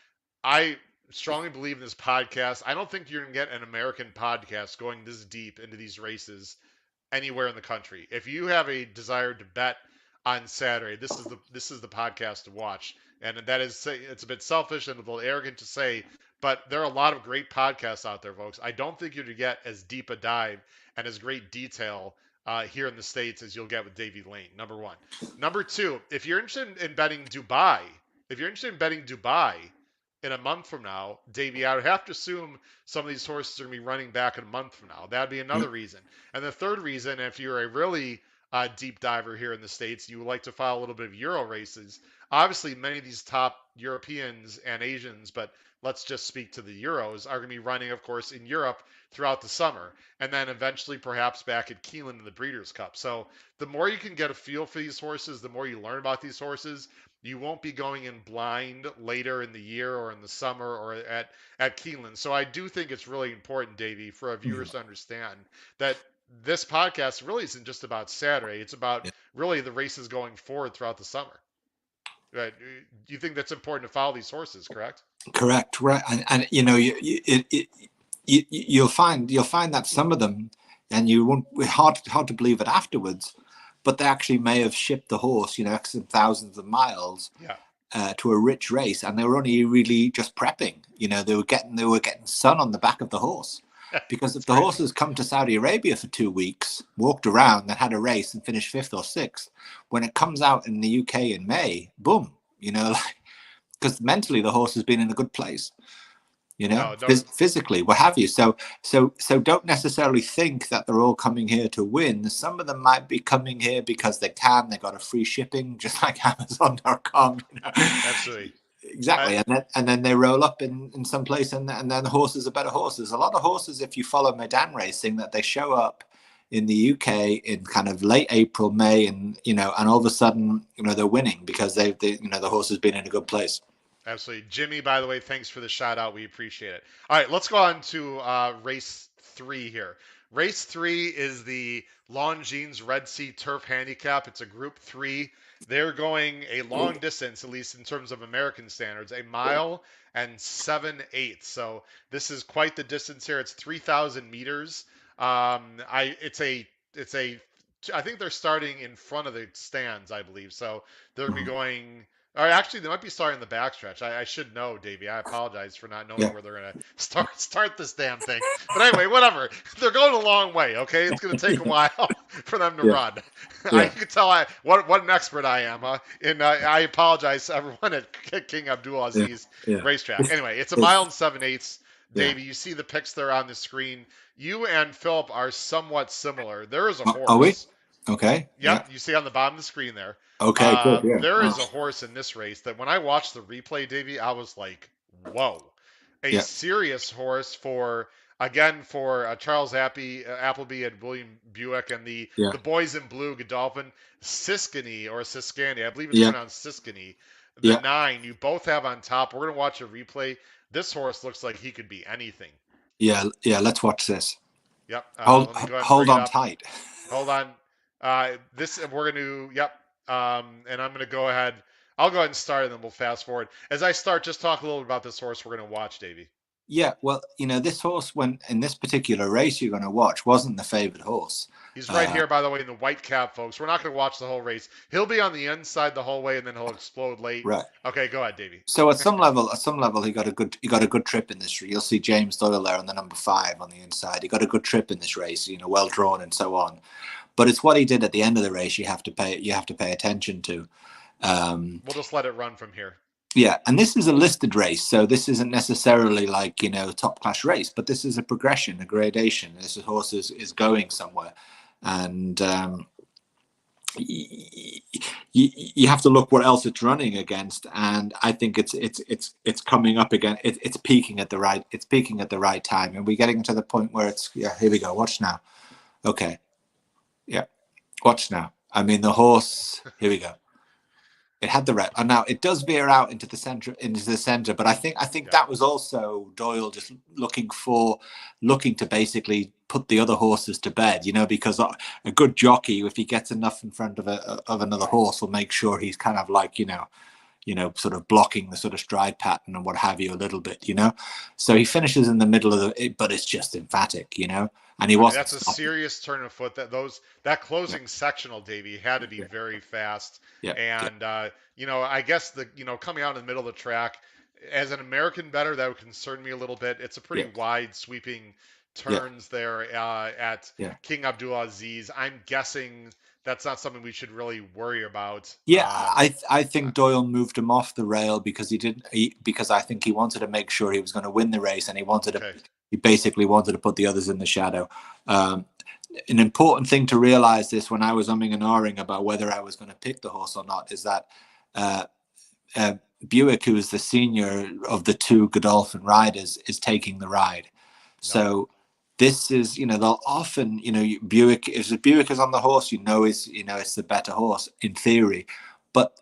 I strongly believe in this podcast. I don't think you're going to get an American podcast going this deep into these races anywhere in the country. If you have a desire to bet on Saturday, this is the podcast to watch. And that is, it's a bit selfish and a little arrogant to say, but there are a lot of great podcasts out there, folks. I don't think you're to get as deep a dive and as great detail here in the States as you'll get with Davy Lane. Number one. Number two, if you're interested in betting Dubai, in a month from now, Davey, I would have to assume some of these horses are going to be running back in a month from now. That'd be Yeah. another reason. And the third reason, if you're a really deep diver here in the States, you would like to follow a little bit of Euro races. Obviously, many of these top Europeans and Asians, but let's just speak to the Euros, are going to be running, of course, in Europe throughout the summer. And then eventually, perhaps back at Keeneland in the Breeders' Cup. So the more you can get a feel for these horses, the more you learn about these horses, you won't be going in blind later in the year or in the summer or at Keeneland. So I do think it's really important, Davey, for our viewers Mhm. to understand that this podcast really isn't just about Saturday. It's about Yeah. really the races going forward throughout the summer. Right? You think that's important to follow these horses, correct? Correct, right? And you know, you'll find that some of them, and you won't. Hard to believe it afterwards, but they actually may have shipped the horse, you know, X and thousands of miles Yeah. to a rich race, and they were only really just prepping. You know, they were getting sun on the back of the horse, because if It's the crazy. horse has come to Saudi Arabia for 2 weeks, walked around, then had a race and finished 5th or 6th, when it comes out in the UK in May, boom, you know, because mentally the horse has been in a good place. You know, No. physically, what have you. So don't necessarily think that they're all coming here to win. Some of them might be coming here because they can. They got a free shipping, just like Amazon.com. You know? Absolutely. Exactly, and then they roll up in some place, and then the horses are better horses. A lot of horses, if you follow Medan racing, that they show up in the UK in kind of late April, May, and you know, and all of a sudden, you know, they're winning because they you know, the horse has been in a good place. Absolutely. Jimmy, by the way, thanks for the shout out. We appreciate it. All right, let's go on to race three here. Race three is the Longines Red Sea Turf Handicap. It's a group three. They're going a long distance, at least in terms of American standards, a mile and 7/8. So this is quite the distance here. It's 3,000 meters. It's a I think they're starting in front of the stands, I believe. So they're gonna be Mhm. going or actually, they might be starting the backstretch. I should know, Davey. I apologize for not knowing Yeah, where they're gonna start this damn thing. But anyway, whatever. They're going a long way. Okay, it's gonna take a while for them to yeah, run. You yeah, can tell what an expert I am. And I apologize to everyone at King Abdul yeah, Aziz yeah. Racetrack. It's, Anyway, it's a mile it's and 7/8. yeah. Davey, you see the pics there on the screen. You and Philip are somewhat similar. There is a Are we? horse. Okay. Yeah. Yep, you see on the bottom of the screen there. Okay. Good. Yeah. There Oh, is a horse in this race that when I watched the replay, Davey, I was like, whoa. A yeah. serious horse for, again, for Charles Appleby and William Buick and Yeah. the boys in blue, Godolphin, Siskany or Siskany, I believe it's Yeah. pronounced Siskany. The Yeah. nine, you both have on top. We're going to watch a replay. This horse looks like he could be anything. Yeah. Yeah. Let's watch this. Yep. Hold Let me go ahead and hold bring it on up. tight. Hold on. This we're gonna. Yep. And I'm gonna go ahead. I'll go ahead and start, and then we'll fast forward. As I start, just talk a little bit about this horse we're gonna watch, Davey. Yeah. Well, this horse, when in this particular race you're going to watch, wasn't the favorite horse. He's right Uh, here, by the way, in the white cap, folks. We're not gonna watch the whole race. He'll be on the inside the whole way, and then he'll explode late. right. Okay, go ahead, Davey. So at some level, he got a good trip in this. You'll see James Doyle there on the number 5 on the inside. He got a good trip in this race. Well drawn and so on. But it's what he did at the end of the race. You have to pay attention to. We'll just let it run from here. Yeah, and this is a listed race, so this isn't necessarily like top class race, but this is a progression, a gradation. This horse is going somewhere, and you have to look what else it's running against, and I think it's coming up again. It's peaking at the right time, and we're getting to the point where it's here we go. Watch now. Okay, yeah, watch now. I mean the horse. Here we go. It had the red, and now it does veer out into the center. But I think Yeah. that was also Doyle just looking to basically put the other horses to bed. Because a good jockey, if he gets enough in front of another horse, will make sure he's kind of like sort of blocking the sort of stride pattern and what have you a little bit. So he finishes in the middle of but it's just emphatic. And he I mean, wasn't that's a stopping. serious turn of foot. That Yeah, closing sectional, Davey, had to be yeah, very fast. yeah, yeah, And I guess coming out in the middle of the track, as an American bettor, that would concern me a little bit. It's a pretty yeah, wide sweeping yeah, turns there at yeah. King Abdulaziz. I'm guessing that's not something we should really worry about. Yeah, I think Doyle moved him off the rail because because I think he wanted to make sure he was going to win the race, and Okay. he basically wanted to put the others in the shadow. An important thing to realize this when I was umming and ahhing about whether I was going to pick the horse or not is that uh, uh, Buick, who is the senior of the two Godolphin riders, is taking the ride. Yep. So this is, they'll often, Buick, if the Buick is on the horse, it's the better horse in theory. But,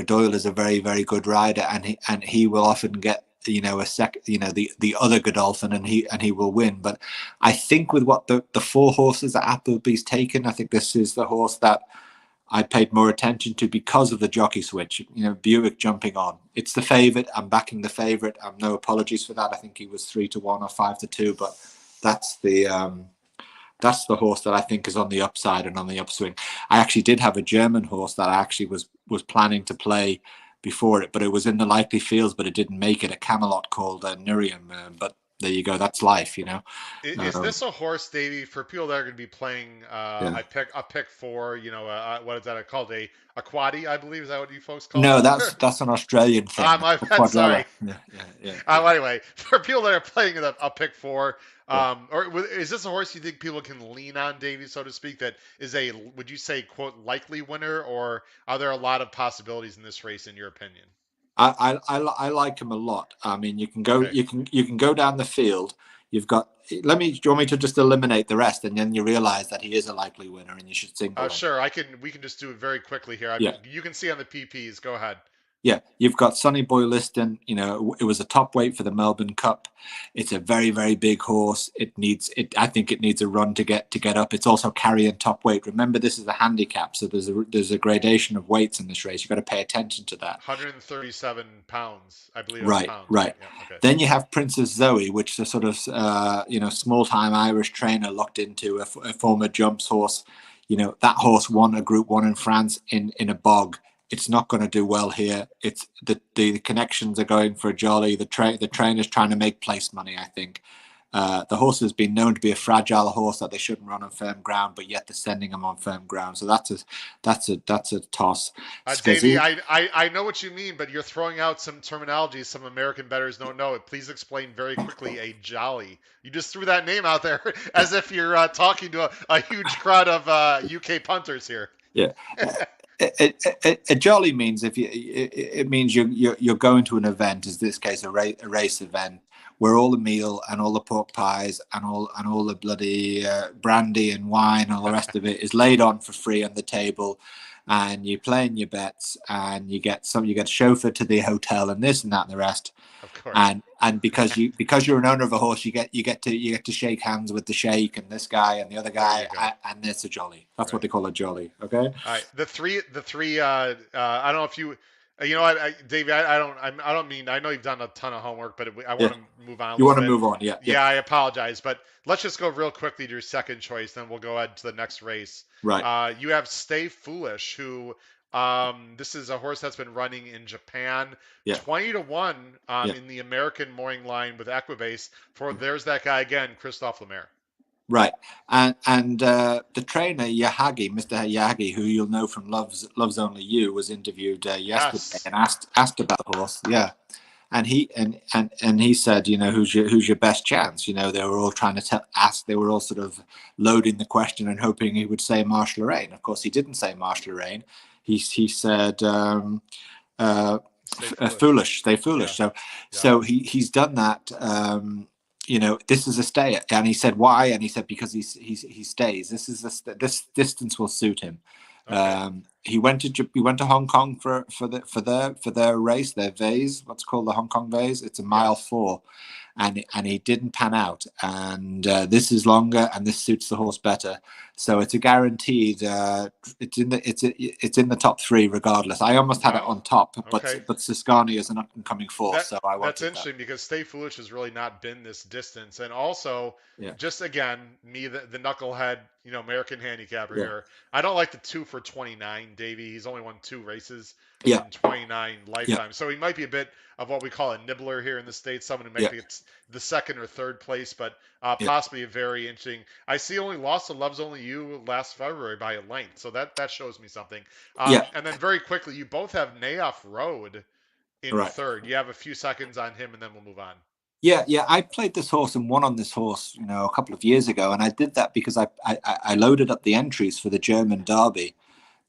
Doyle is a very, very good rider, and he will often get, the other Godolphin, and he will win. But I think with what the 4 horses that Appleby's taken, I think this is the horse that I paid more attention to because of the jockey switch. Buick jumping on. It's the favourite. I'm backing the favourite. No apologies for that. I think he was 3-1 or 5-2, but that's the horse that I think is on the upside and on the upswing. I actually did have a German horse that I actually was planning to play before it, but it was in the likely fields, but it didn't make it. A Camelot called Nurium, but there you go. That's life. Is Um, this a horse, Davey, for people that are going to be playing? yeah. I pick four. What is that called? A quaddy, I believe. Is that what you folks call No, it? that's an Australian thing. My A bad. Sorry. quadrella. Yeah, yeah, yeah, yeah. Anyway, for people that are playing a pick four, Yeah. is this a horse you think people can lean on, Davey, so to speak? That is would you say, quote, likely winner, or are there a lot of possibilities in this race, in your opinion? I like him a lot. I mean, Okay. you can go down the field. You've got. Do you want me to just eliminate the rest, and then you realize that he is a likely winner, and you should single him. Sure. We can just do it very quickly here. Yeah. You can see on the PPs. Go ahead. Yeah, you've got Sonny Boy Liston. You know, it was a top weight for the Melbourne Cup. It's a very, very big horse. It needs it. I think it needs a run to get up. It's also carrying top weight. Remember, this is a handicap, so there's a gradation of weights in this race. You've got to pay attention to that. 137 pounds. I believe that's Right, pounds, right? right. Yeah. Okay. Then you have Princess Zoe, which is a sort of small time Irish trainer looked into a former jumps horse. You know that horse won a Group One in France in a bog. It's not going to do well here. It's the connections are going for a jolly. The trainer's trying to make place money, I think. The horse has been known to be a fragile horse that they shouldn't run on firm ground, but yet they're sending him on firm ground. So that's a toss. Davey, Scazzi, I know what you mean, but you're throwing out some terminology some American bettors don't know. Please explain very quickly a jolly. You just threw that name out there as if you're talking to a huge crowd of UK punters here. yeah. A jolly means if you it means you're going to an event, as this case a race event, where all the meal and all the pork pies and all the bloody brandy and wine and all the rest of it is laid on for free on the table, and you play in your bets and you get a chauffeur to the hotel and this and that and the rest, Of course. and because you're an owner of a horse, you get to shake hands with the sheikh and this guy and the other There guy, you go. and it's a jolly. That's what Right. they call a jolly. Okay. All right, the three. I don't know if you, you know, Davey, I don't mean. I know you've done a ton of homework, but I Yeah. want to move on a You little want to bit. move on? Yeah, yeah. Yeah, I apologize, but let's just go real quickly to your second choice, then we'll go ahead to the next race. Right. You have Stay Foolish, who, this is a horse that's been running in Japan, Yeah, 20 to 1 yeah. in the American morning line with Equibase for there's that guy again, Christophe Lemaire. Right. And the trainer Yahagi, Mr. Yahagi, who you'll know from Loves Only You, was interviewed yesterday Yes. and asked about the horse. Yeah. And he said, you know, who's your best chance? You know, they were all trying to ask. They were all sort of loading the question and hoping he would say Marsh Lorraine. Of course, he didn't say Marsh Lorraine. He said Stay Foolish. foolish. Stay foolish. Yeah. So Yeah. he's done that. You know, this is a stay, and he said why, and he said because he stays. This distance will suit him. Okay. He went to Hong Kong for their race, their vase, what's called the Hong Kong vase. It's a mile Yes. four, and he didn't pan out. And this is longer, and this suits the horse better. So it's a guaranteed. It's in the top three regardless. I almost had it Wow. on top, Okay. but Siskani is an up and coming force, That so I that's wanted that. interesting because Stay Foolish has really not been this distance, and also Yeah, just again me the knucklehead, American handicapper yeah, here. I don't like the 2 for 29, Davey. He's only won two races yeah, in 29 yeah, lifetime, so he might be a bit of what we call a nibbler here in the states. Someone who might yeah, be the second or third place, but yeah, possibly a very interesting. I see only lost to Loves Only You last February by a length, so that shows me something. yeah. And then very quickly, you both have Nayoff Road in Right. third. You have a few seconds on him, and then we'll move on. Yeah, yeah. I played this horse and won on this horse, you know, a couple of years ago, and I did that because I loaded up the entries for the German Derby,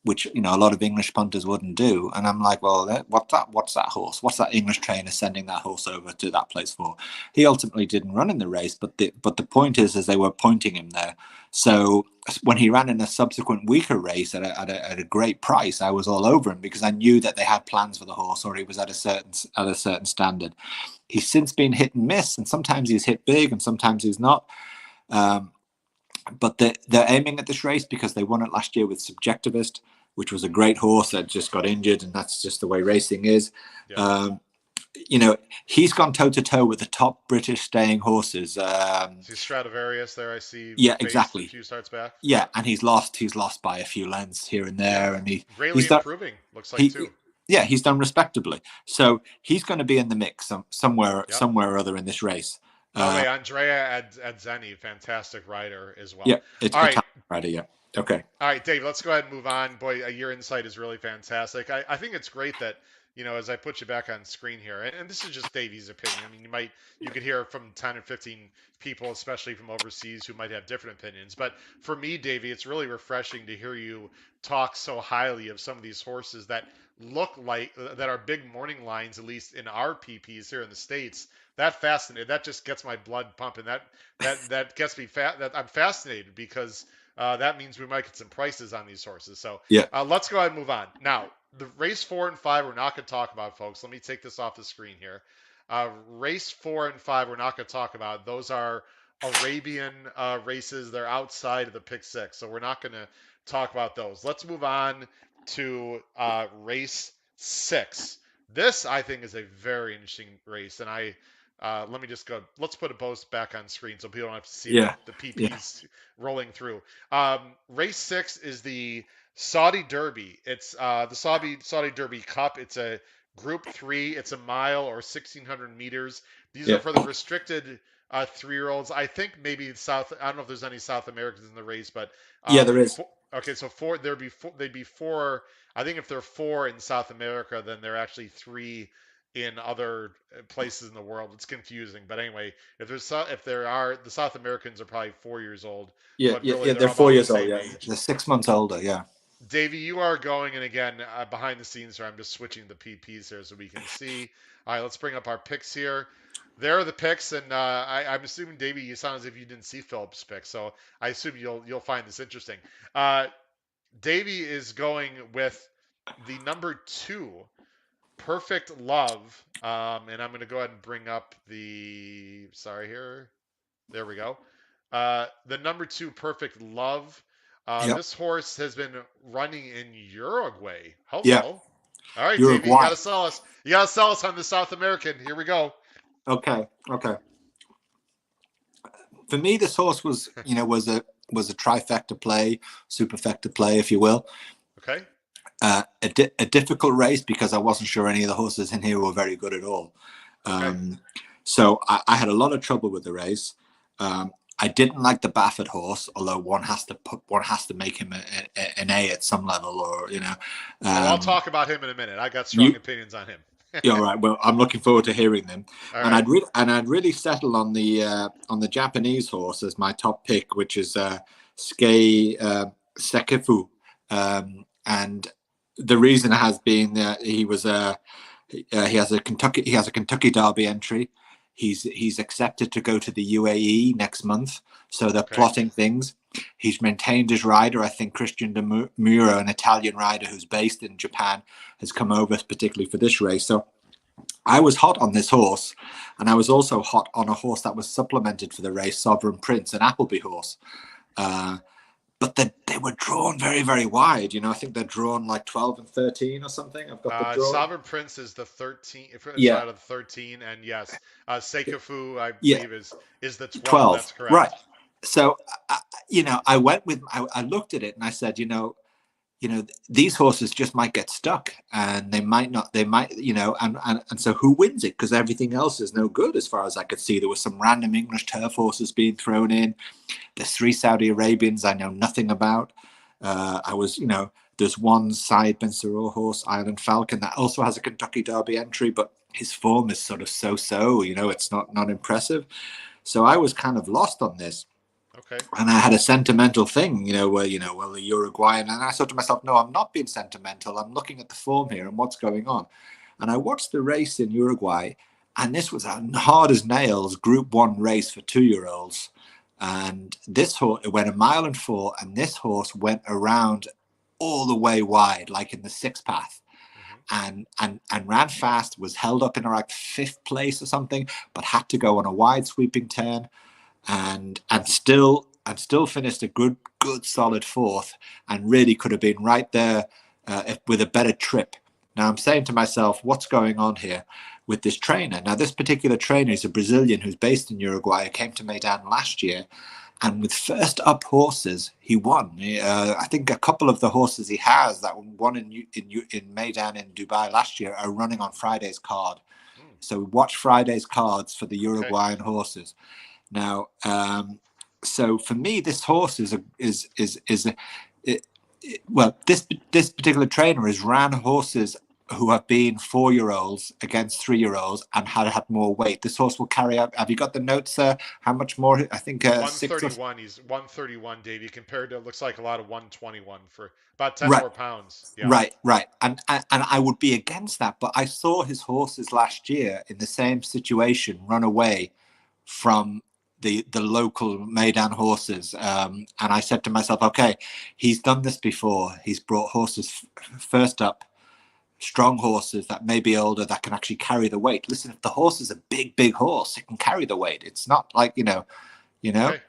which you know a lot of English punters wouldn't do. And I'm like, well, what's that? What's that horse? What's that English trainer sending that horse over to that place for? He ultimately didn't run in the race, but the point is they were pointing him there. So when he ran in a subsequent weaker race at a great price, I was all over him because I knew that they had plans for the horse or he was at a certain standard. He's since been hit and miss, and sometimes he's hit big and sometimes he's not. Um, but they're aiming at this race because they won it last year with Subjectivist, which was a great horse that just got injured, and that's just the way racing is. Yeah. Um, you know, he's gone toe to toe with the top British staying horses. See Stradivarius there. I see Yeah, faced a exactly. few starts back. Yeah, Yeah. and he's lost. He's lost by a few lengths here and Yeah. there, and Greatly he's done. improving. Looks like He too. yeah, he's done respectably. So he's going to be in the mix Yep. somewhere or other in this race. By the Uh, way, Andrea Adzeni, fantastic rider as well. yeah, it's All right. Italian rider. Yeah. Okay. All right, Dave, let's go ahead and move on. Boy, your insight is really fantastic. I think it's great that, as I put you back on screen here, and this is just Davey's opinion. I mean, you could hear from 10 or 15 people, especially from overseas, who might have different opinions. But for me, Davey, it's really refreshing to hear you talk so highly of some of these horses that look like that are big morning lines, at least in our PPs here in the States. That fascinated. That just gets my blood pumping. That gets me that I'm fascinated because that means we might get some prices on these horses. So Yeah. let's go ahead and move on. Now, the race 4 and 5 we're not going to talk about, folks. Let me take this off the screen here. Race 4 and 5 we're not going to talk about. Those are Arabian races. They're outside of the pick six, so we're not going to talk about those. Let's move on to race 6. This I think is a very interesting race, and I let me just go. Let's put a post back on screen so people don't have to see Yeah, the yeah, PPs rolling through. Race 6 is the Saudi Derby. It's the Saudi Derby Cup. It's a Group 3. It's a mile or 1,600 meters. These are yeah, for the restricted 3-year-olds. I think maybe South. I don't know if there's any South Americans in the race, but yeah. There is. okay. So four. There'd be four. They'd be four. I think if they're four in South America, then they're actually three in other places in the world. It's confusing, but anyway, if there are the South Americans are probably 4 years old, Yeah, but yeah, really yeah. they're They're four about the years old. same Yeah, age. they're 6 months older. Yeah, Davey, you are going, and again, behind the scenes here, I'm just switching the PPs here so we can see. All right, let's bring up our picks here. There are the picks, and I'm assuming, Davey, you sound as if you didn't see Philip's pick, so I assume you'll find this interesting. Uh, Davey is going with the number 2, Perfect Love, and I'm going to go ahead and bring up the. Sorry here. There we go. The number 2, Perfect Love. yep, This horse has been running in Uruguay. yeah. Hello. All right, Davey, you got Uruguay. to sell us. You got to sell us on the South American. Here we go. Okay, okay. For me, this horse was, was a trifecta play, superfecta play, if you will. Okay. A difficult race because I wasn't sure any of the horses in here were very good at all. Okay. So I had a lot of trouble with the race. I didn't like the Baffert horse, although one has to make him an A at some level, or Oh, I'll Um, talk about him in a minute. I got strong you, opinions on him. you're right. Well, I'm looking forward to hearing them. All And right. I'd really settled on the Japanese horse as my top pick, which is Skei Sekefu. And the reason has been that he has a Kentucky Derby entry. He's accepted to go to the UAE next month, so they're Okay. plotting things. He's maintained his rider. I think Christian de Muro, an Italian rider who's based in Japan, has come over particularly for this race. So I was hot on this horse, and I was also hot on a horse that was supplemented for the race, Sovereign Prince, an Appleby horse. But they were drawn very, very wide. I think they're drawn like 12 and 13 or something. I've got the draw. Sovereign Prince is the 13. It's Yeah, out of the 13, and yes, Seikafu, I yeah, believe, is the 12. 12. That's Right. correct. So, I went with, I looked at it and I said, these horses just might get stuck, and they might not, and so who wins it? Because everything else is no good as far as I could see. There was some random English turf horses being thrown in. There's 3 Saudi Arabians I know nothing about. There's one Said Ben Sarour horse, Island Falcon, that also has a Kentucky Derby entry, but his form is sort of so-so, it's not impressive. So I was kind of lost on this. Okay. And I had a sentimental thing, well, the Uruguayan. And I thought to myself, no, I'm not being sentimental. I'm looking at the form here and what's going on. And I watched the race in Uruguay, and this was a hard as nails Group 1 race for 2-year-olds. And this horse, it went 1.4 miles, and this horse went around all the way wide, like in the 6th path. And ran fast, was held up in like 5th place or something, but had to go on a wide sweeping turn, and still finished a good solid 4th, and really could have been right there with a better trip. Now I'm saying to myself, what's going on here with this trainer? Now this particular trainer is a Brazilian who's based in Uruguay, came to Meydan last year, and with first up horses he won. I think a couple of the horses he has that won in Meydan in Dubai last year are running on Friday's card. So watch Friday's cards for the Uruguayan horses. Now, so for me, this horse this particular trainer has ran horses who have been 4-year-olds against 3-year-olds and had more weight. This horse will carry out. Have you got the notes? How much more? I think 131. He's 131, Davey, compared to, it looks like, a lot of 121 for about 10 right, more pounds. Yeah. right. And I would be against that, but I saw his horses last year in the same situation run away from the local Meydan horses, and I said to myself, okay, he's done this before. He's brought horses first up strong horses that may be older that can actually carry the weight. Listen, if the horse is a big horse, it can carry the weight. It's not like you know. Okay,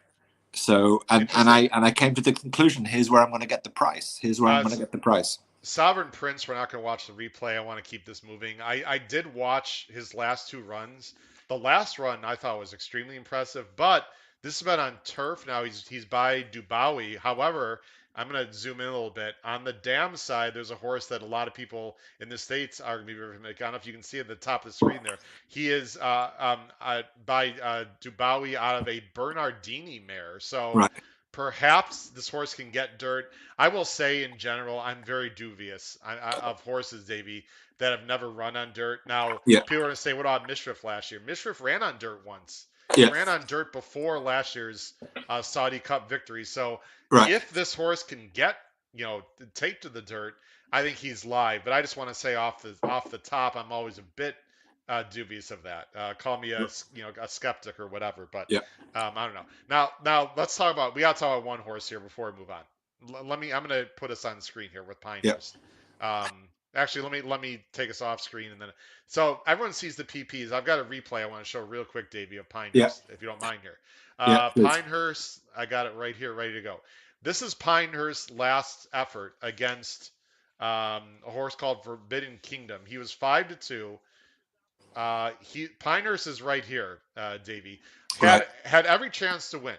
So interesting. I came to the conclusion. Here's where I'm going to get the price. Here's where I'm going to S get the price. Sovereign Prince, we're not going to watch the replay. I want to keep this moving. I did watch his last two runs. The last run I thought was extremely impressive, but this has been on turf. Now he's by Dubawi. However, I'm going to zoom in a little bit. On the dam side, there's a horse that a lot of people in the States are going to be very familiar. I don't know if you can see at the top of the screen there. He is by Dubawi out of a Bernardini mare. So Right. perhaps this horse can get dirt. I will say in general, I'm very dubious of horses, Davey, that have never run on dirt. Now, Yeah. people are going to say, what about Mishriff last year? Mishriff ran on dirt once. He Yeah. ran on dirt before last year's Saudi Cup victory. So Right. if this horse can get, taped to the dirt, I think he's live. But I just want to say off the top, I'm always a bit dubious of that. Call me a skeptic or whatever, but Yeah. I don't know. Now let's talk about. We got to talk about one horse here before we move on. Let me. I'm going to put us on screen here with Yeah. Pinehurst. Actually, let me take us off screen and then. So everyone sees the PPs. I've got a replay I want to show real quick, Davey, of Yeah. Pinehurst, if you don't mind here. Yeah. Please. Pinehurst, I got it right here, ready to go. This is Pinehurst's last effort against a horse called Forbidden Kingdom. He was 5-2. Pinehurst is right here, Davey. Right. Had every chance to win.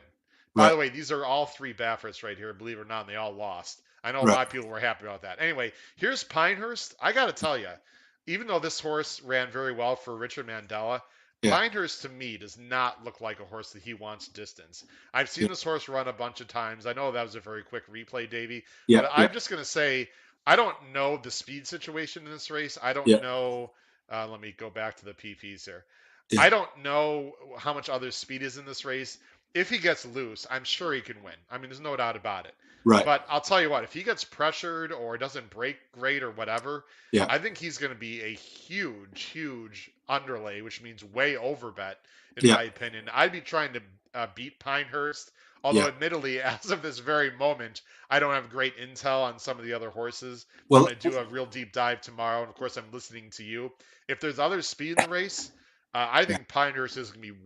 By Right. the way, these are all three Bafferts right here, believe it or not, and they all lost. I know a Right. lot of people were happy about that. Anyway, here's Pinehurst. I got to tell you, even though this horse ran very well for Richard Mandela, Yeah. Pinehurst to me does not look like a horse that he wants distance. I've seen Yeah. this horse run a bunch of times. I know that was a very quick replay, Davey, Yeah. but Yeah. I'm just going to say I don't know the speed situation in this race. I don't Yeah. know. Let me go back to the PPs here. Yeah. I don't know how much other speed is in this race. If he gets loose, I'm sure he can win. I mean, there's no doubt about it. Right. But I'll tell you what, if he gets pressured or doesn't break great or whatever, Yeah. I think he's going to be a huge underlay, which means way over bet, in Yeah. my opinion. I'd be trying to beat Pinehurst, although Yeah. admittedly, as of this very moment, I don't have great intel on some of the other horses. I'm Well. going to do a real deep dive tomorrow, and of course, I'm listening to you. If there's other speed in the race, I Yeah. think Pinehurst is going to be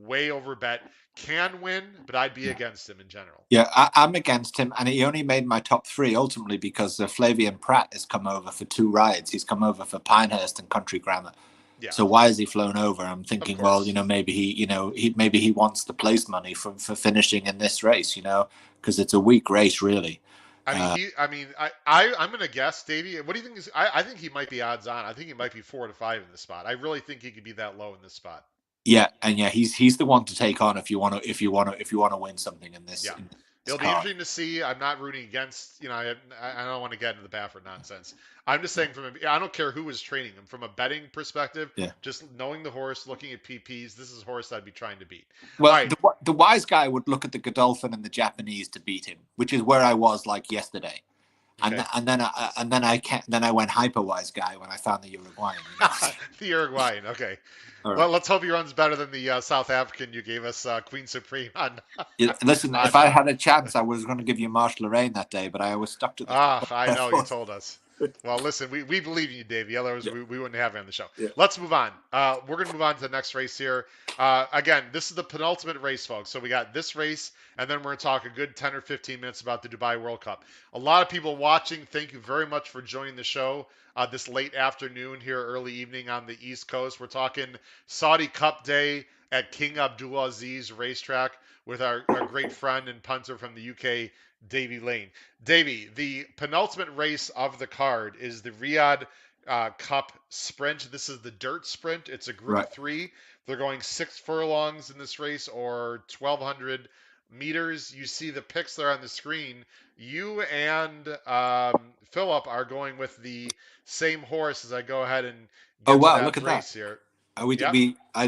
way over bet. Can win, but I'd be Yeah. against him in general. Yeah, I'm against him, and he only made my top three ultimately because Flavian Pratt has come over for 2 rides. He's come over for Pinehurst and Country Grammar. Yeah. So why has he flown over? I'm thinking, Of well, course. maybe he wants the place money for finishing in this race, because it's a weak race really. I'm gonna guess, Davey. What do you think is? I think he might be odds on. I think he might be 4-5 in this spot. I really think he could be that low in this spot. Yeah, and yeah, he's the one to take on if you want to win something in this. Yeah. In this It'll be car. interesting to see. I'm not rooting against. I don't want to get into the Baffert nonsense. I'm just saying I don't care who is training him from a betting perspective. Yeah. Just knowing the horse, looking at PPs, this is a horse I'd be trying to beat. Well, Right. the wise guy would look at the Godolphin and the Japanese to beat him, which is where I was like yesterday. Okay. And then I went hyper wise guy when I found the Uruguayan. The Uruguayan. Okay. All right. Well, let's hope he runs better than the South African you gave us, Queen Supreme on. Listen, if I had a chance, I was going to give you Marsh Lorraine that day, but I was stuck to the. I know you told us. Well, listen, we believe in you, Davey. Otherwise, Yeah. we wouldn't have you on the show. Yeah. Let's move on. We're going to move on to the next race here. Again, this is the penultimate race, folks. So we got this race, and then we're going to talk a good 10 or 15 minutes about the Dubai World Cup. A lot of people watching. Thank you very much for joining the show this late afternoon here, early evening on the East Coast. We're talking Saudi Cup Day at King Abdulaziz Racetrack with our great friend and punter from the UK, Davy Lane. Davy, the penultimate race of the card is the Riyadh Cup Sprint. This is the dirt sprint. It's a Group Right. 3. They're going 6 furlongs in this race, or 1,200 meters. You see the picks there on the screen. You and Philip are going with the same horse as I go ahead and get Oh wow! to that Look at race that. here. Yep. I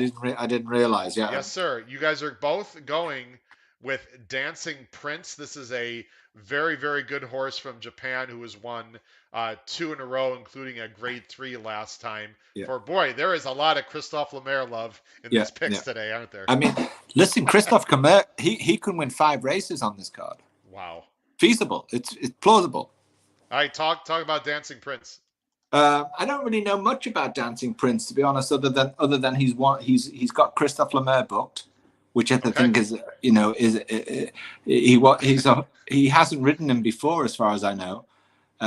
didn't realize. Yeah. Yes, sir. You guys are both going with Dancing Prince. This is a very good horse from Japan who has won 2 in a row, including a Grade 3 last time. Yeah. Boy, there is a lot of Christophe Lemaire love in these picks today, aren't there? I mean, listen, Christophe Lemaire, he can win 5 races on this card. Wow. Feasible. It's plausible. All right, talk about Dancing Prince. I don't really know much about Dancing Prince, to be honest, other than he's got Christophe Lemaire booked, which I Okay. think is he hasn't ridden him before, as far as I know.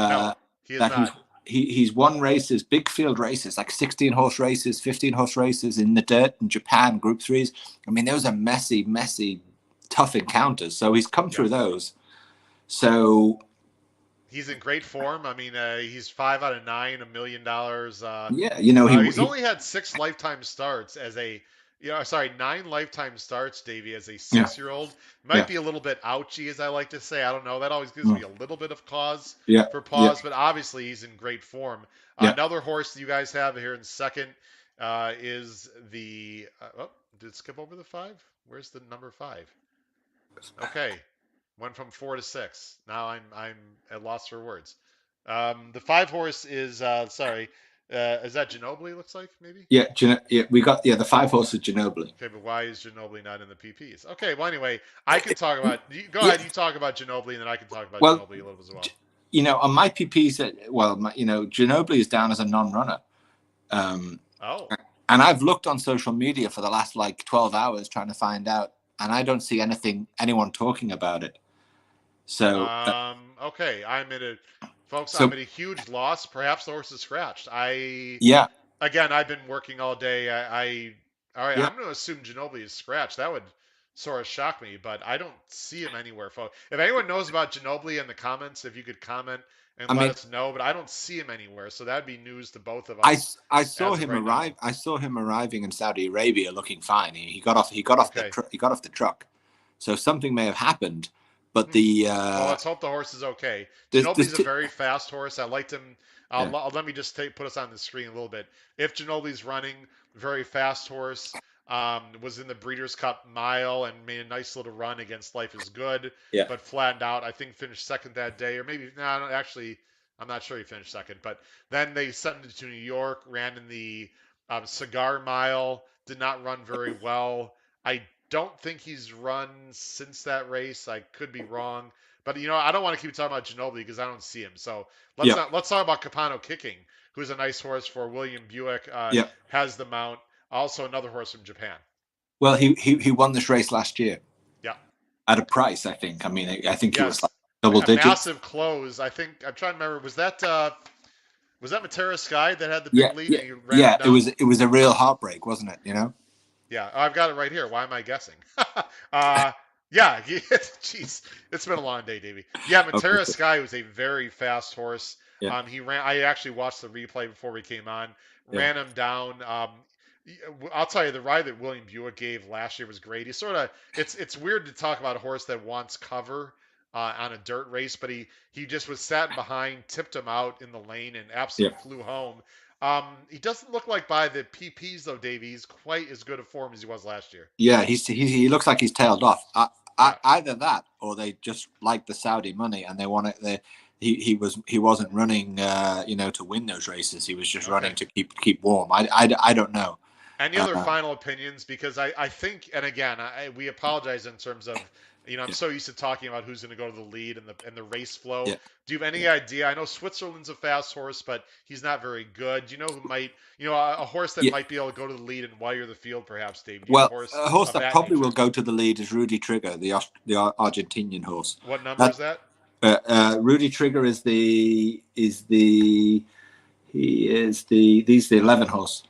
No, Uh, he is that not. he's won races, big field races, like 16-horse races, 15-horse races in the dirt in Japan, Group Threes. I mean, those are messy, tough encounters. So he's come through Yes. those. So He's in great form. I mean, he's 5 out of 9, $1 million. yeah, He's only had 6 lifetime starts as a, sorry, 9 lifetime starts, Davey, as a yeah, 6-year-old. Might yeah, be a little bit ouchy, as I like to say. I don't know. That always gives mm, me a little bit of cause yeah, for yeah, pause, but obviously he's in great form. yeah. Another horse that you guys have here in second is the. Oh, did it skip over the 5? Where's the number 5? Okay, went from 4 to 6. Now I'm at loss for words. The 5 horse is sorry, is that Ginobili? Looks like maybe. Yeah, yeah, we got the 5 horses Ginobili. Okay, but why is Ginobili not in the PPs? Okay, well anyway, I can talk about. Go Yeah, ahead, you talk about Ginobili, and then I can talk about well, Ginobili a little as well. on my PPs, Ginobili is down as a non-runner, um, Oh, and I've looked on social media for the last like 12 hours trying to find out, and I don't see anyone talking about it. So okay, folks. I'm so at a huge loss. Perhaps the horse is scratched. yeah, Again, I've been working all day. All right. yeah. I'm going to assume Ginobili is scratched. That would sort of shock me, but I don't see him anywhere, folks. If anyone knows about Ginobili in the comments, if you could comment and I let mean, us know, but I don't see him anywhere, so that'd be news to both of I us I saw as of him right now. arrive. I saw him arriving in Saudi Arabia looking fine. Okay. He got off the truck. So something may have happened, but Hmm. Well, let's hope the horse is okay. there's Ginobili's a very fast horse. I liked him. yeah, Let me just put us on the screen a little bit. If Ginobili's running, very fast horse, was in the Breeders' Cup Mile and made a nice little run against Life is Good, yeah, but flattened out. I think finished second that day, or maybe no, actually, I'm not sure he finished second. But then they sent him to New York, ran in the Cigar Mile, did not run very well. I don't think he's run since that race. I could be wrong, but I don't want to keep talking about Ginobili because I don't see him. So let's yeah, not let's talk about Capano Kicking, who's a nice horse for William Buick. yeah. Has the mount. Also another horse from Japan. Well, he won this race last year Yeah. at a price. I think. I mean, I think he was like Yes. double A digits. massive close. I think I'm trying to remember. Was that Matera Sky that had the big Yeah, lead yeah, and he ran him yeah. down? It was a real heartbreak, wasn't it? You know. Yeah, I've got it right here. Why am I guessing? uh, yeah, jeez, it's been a long day, Davey. Yeah, Okay. Matera Sky was a very fast horse. Yeah, He ran. I actually watched the replay before we came on. yeah, Ran him down. I'll tell you, the ride that William Buick gave last year was great. He sort of. It's weird to talk about a horse that wants cover. On a dirt race, but he just was sat behind, tipped him out in the lane, and yeah. absolutely flew home. He doesn't look like by the PPs though, Davey. He's quite as good a form as he was last year. Yeah, he looks like he's tailed off. Yeah. Either that, or they just like the Saudi money and they want it. He wasn't running, to win those races. He was just running Okay. to keep warm. I don't know. Any other Uh, final opinions? Because I think, and again, we apologize in terms of, I'm yeah, so used to talking about who's going to go to the lead and the race flow. yeah, Do you have yeah, any idea? I know Switzerland's a fast horse, but he's not very good. Do you know who might, a horse that yeah. might be able to go to the lead and wire the field, perhaps, Dave? Do you have a Well, horse a horse of that that probably will nature? go to the lead is Rudy Trigger, the Argentinian horse. What number is That that? Rudy Trigger he's the 11 horse.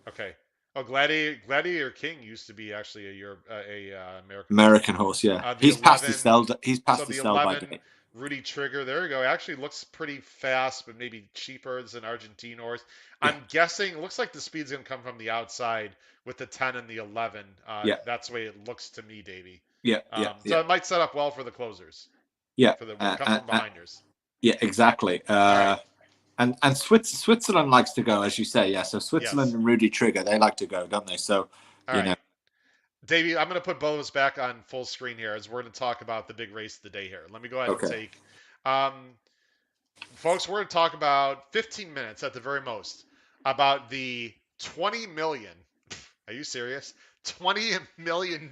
Okay. Oh, Gladiator King used to be actually a Europe, American horse. American horse, yeah. The He's past his 11, sell. He's so past the his sell by 11 date. Rudy Trigger. There you go. Actually looks pretty fast, but maybe cheaper than Argentine horse. Yeah, I'm guessing. It looks like the speed's gonna come from the outside with the 10 and the 11. yeah, That's the way it looks to me, Davey. yeah, yeah, yeah, So it might set up well for the closers, yeah. for the come from behinders. Yeah, exactly. All right. And Switzerland likes to go, as you say. Yeah, so Switzerland Yes. and Rudy Trigger, they like to go, don't they? So, All you know, right. Davey, I'm going to put both of us back on full screen here as we're going to talk about the big race of the day here. Let me go ahead and okay. take, um, folks, we're going to talk about 15 minutes at the very most about the 20 million. Are you serious? $20 million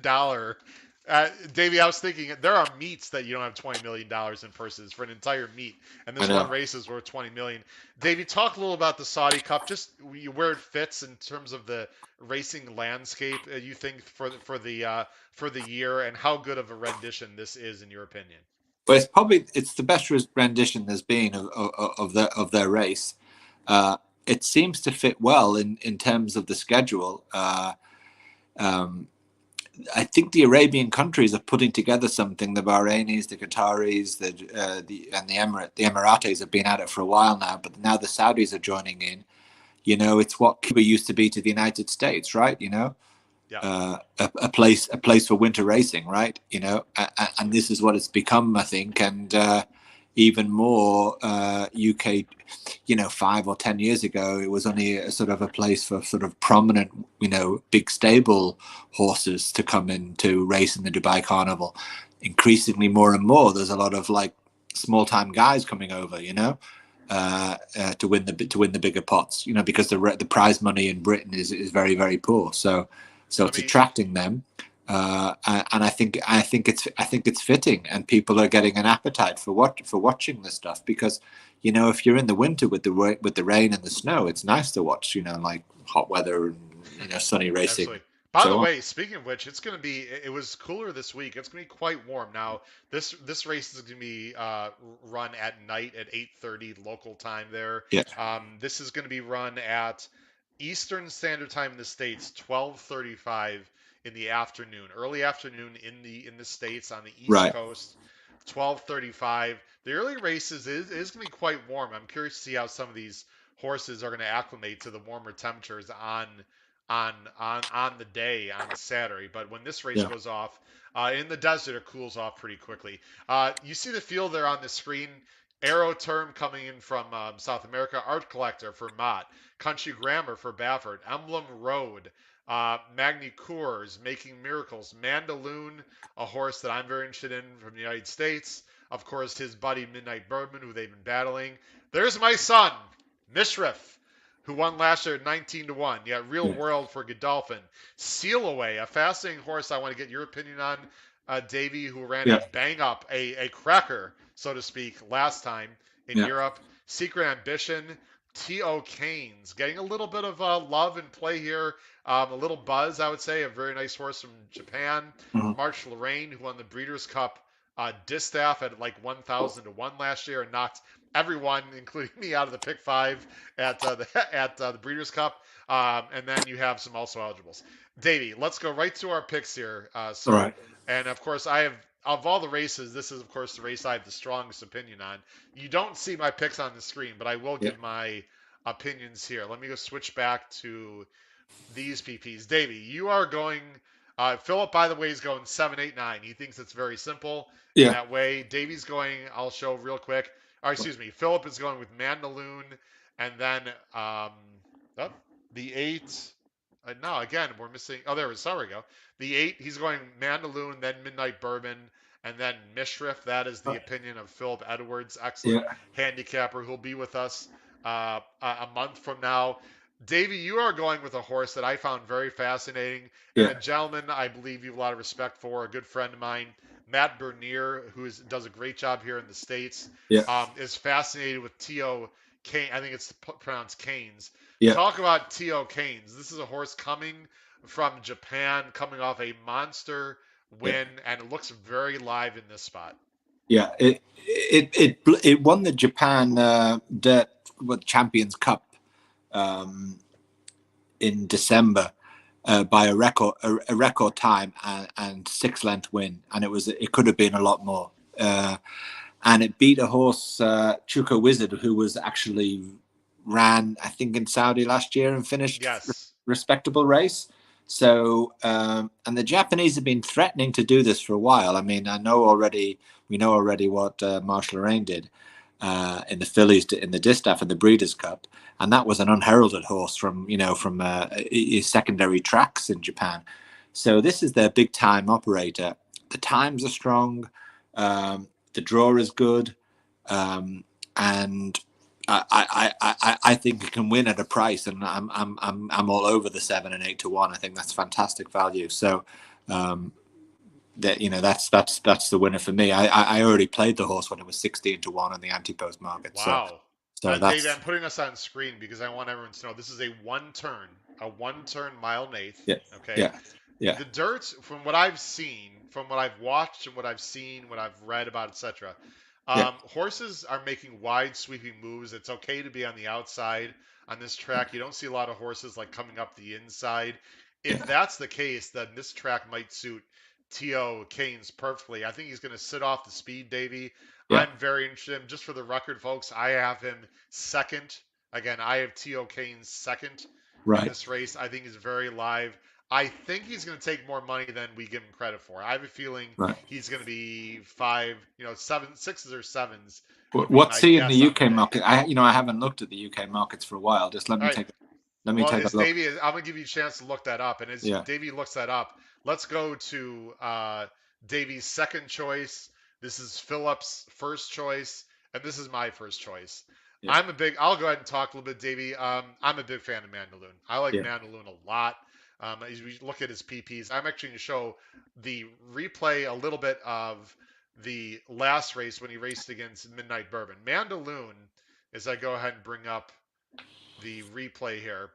Davey, I was thinking there are meets that you don't have $20 million in purses for an entire meet, and I this one know. race is worth 20 million. Davey, talk a little about the Saudi Cup, just where it fits in terms of the racing landscape. You think for the year, and how good of a rendition this is in your opinion? But it's the best rendition there's been of their race. It seems to fit well in terms of the schedule. Um, I think the Arabian countries are putting together something. The Bahrainis, the Qataris, the Emiratis have been at it for a while now, but now the Saudis are joining in. You know, it's what Cuba used to be to the United States, right? You know, Yeah, a place for winter racing, right? You know, and absolutely. this is what it's become, I think, and even more UK. You know, 5 or 10 years ago, it was only a sort of a place for sort of prominent, you know, big stable horses to come in to race in the Dubai Carnival. Increasingly, more and more, there's a lot of like small time guys coming over, you know, to win the bigger pots, you know, because the prize money in Britain is very very poor. So Let it's me attracting them, and I think it's fitting, and people are getting an appetite for watching this stuff because, you know, if you're in the winter with the rain and the snow, it's nice to watch, you know, like hot weather and, you know, sunny racing, Absolutely. By the so on. way, speaking of which, it's going to be. It was cooler this week. It's going to be quite warm. Now, this race is going to be run at night at 8:30 local time there. Yeah, This is going to be run at Eastern Standard Time in the States, 12:35 in the afternoon, early afternoon in the States on the East right. Coast, 12:35. The early races is going to be quite warm. I'm curious to see how some of these horses are going to acclimate to the warmer temperatures on the day on Saturday. But when this race Yeah, goes off in the desert, it cools off pretty quickly. You see the field there on the screen. Arrow Term coming in from South America. Art Collector for Mott. Country Grammar for Baffert. Emblem Road. Magni Cours, Making Miracles. Mandaloon, a horse that I'm very interested in from the United States. Of course, his buddy Midnight Birdman, who they've been battling. There's my son, Mishriff, who won last year at 19-1. You got Real yeah, World for Godolphin. Seal Away, a fascinating horse I want to get your opinion on, Davey, who ran a yeah, bang up, a cracker, so to speak, last time in yeah, Europe. Secret Ambition, T.O. Keynes, getting a little bit of love and play here, a little buzz, I would say. A very nice horse from Japan. mhm, March Lorraine, who won the Breeders' Cup distaff at like 1,000 to 1 last year and knocked everyone, including me, out of the pick five at the Breeders' Cup. And then you have some also eligibles. Davey, let's go right to our picks here, all sir. right. And of course, I have of all the races, this is of course the race I have the strongest opinion on. You don't see my picks on the screen, but I will Yeah, give my opinions here. Let me go switch back to these PPs. Davey, you are going. Philip, by the way, is going 789. He thinks it's very simple in yeah, that way. Davey's going. I'll show real quick. Or excuse me. Philip is going with Mandaloon, and then oh, the eight. No, again, we're missing. Oh, there it is. Sorry, we go. The eight. He's going Mandaloon, then Midnight Bourbon, and then Mishriff. That is the opinion of Philip Edwards, excellent yeah, handicapper who'll be with us a month from now. Davey, you are going with a horse that I found very fascinating, and a yeah, gentleman I believe you have a lot of respect for, a good friend of mine, Matt Bernier, who does a great job here in the States, yeah, is fascinated with T.O. Kane. I think it's pronounced Keynes. yeah, Talk about T.O. Keynes. This is a horse coming from Japan, coming off a monster yeah. win, and it looks very live in this spot. Yeah, it won the Japan Dirt Champions Cup um, in December by a record time and 6 length win, and it could have been a lot more. And it beat a horse, Chuka Wizard, who was actually ran, I think, in Saudi last year and finished Yes. respectable race. So, and the Japanese have been threatening to do this for a while. I mean, we know already what Marshall Lorraine did in the fillies in the distaff and the Breeders' Cup, and that was an unheralded horse from secondary tracks in Japan. So this is their big time operator. The times are strong. The draw is good, and I think it can win at a price, and I'm all over the 7 and 8 to 1. I think that's fantastic value. So that that's the winner for me. I already played the horse when it was 16-1 on the anti-post market. Wow. So David, that's I'm putting this on screen because I want everyone to know this is a one turn mile and eighth. yeah, Okay. yeah, yeah, The dirt, from what I've seen, from what I've watched and what I've seen, what I've read about, etc. yeah, Horses are making wide sweeping moves. It's okay to be on the outside on this track. You don't see a lot of horses like coming up the inside. If yeah, that's the case, then this track might suit T.O. Keynes perfectly. I think he's going to sit off the speed, Davy. yeah. I'm very interested in him. Just for the record, folks, I have him second. Again, I have T.O. Keynes second in Right, this race. I think he's very live. I think he's going to take more money than we give him credit for. I have a feeling right. he's going to be five, seven, sixes or sevens would be What's my he in the guess on the UK day. market? I haven't looked at the UK markets for a while. Just All right. let me Well, take a as look. Davey, I'm gonna give you a chance to look that up, and as Yeah, Davey looks that up, let's go to Davey's second choice. This is Philip's first choice, and this is my first choice. yeah, I'll go ahead and talk a little bit, Davey. I'm a big fan of Mandaloon. I like yeah, Mandaloon a lot. As we look at his PPs, I'm actually going to show the replay a little bit of the last race when he raced against Midnight Bourbon. Mandaloon, as I go ahead and bring up the replay here,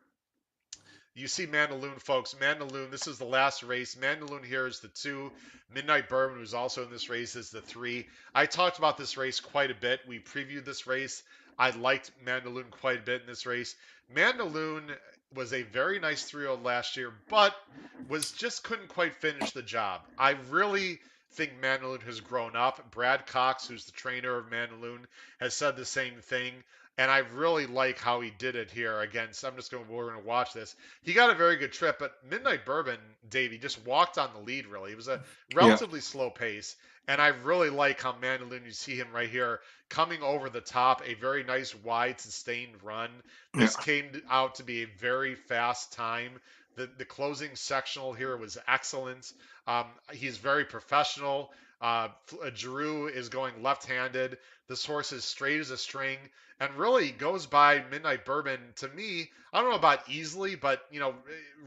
you see Mandaloon, folks. Mandaloon, this is the last race. Mandaloon here is the 2. Midnight Bourbon, who's also in this race, is the 3. I talked about this race quite a bit. We previewed this race. I liked Mandaloon quite a bit in this race. Mandaloon was a very nice 3-year-old last year, but was just couldn't quite finish the job. I really think Mandaloon has grown up. Brad Cox, who's the trainer of Mandaloon, has said the same thing. And I really like how he did it here against. We're going to watch this. He got a very good trip, but Midnight Bourbon, Davey, just walked on the lead, really. It was a yeah, relatively slow pace. And I really like how Mandaloon, you see him right here, coming over the top, a very nice, wide, sustained run. yeah, This came out to be a very fast time. The closing sectional here was excellent. He's very professional. Giroux is going left-handed. This horse is straight as a string and really goes by Midnight Bourbon to me. I don't know about easily, but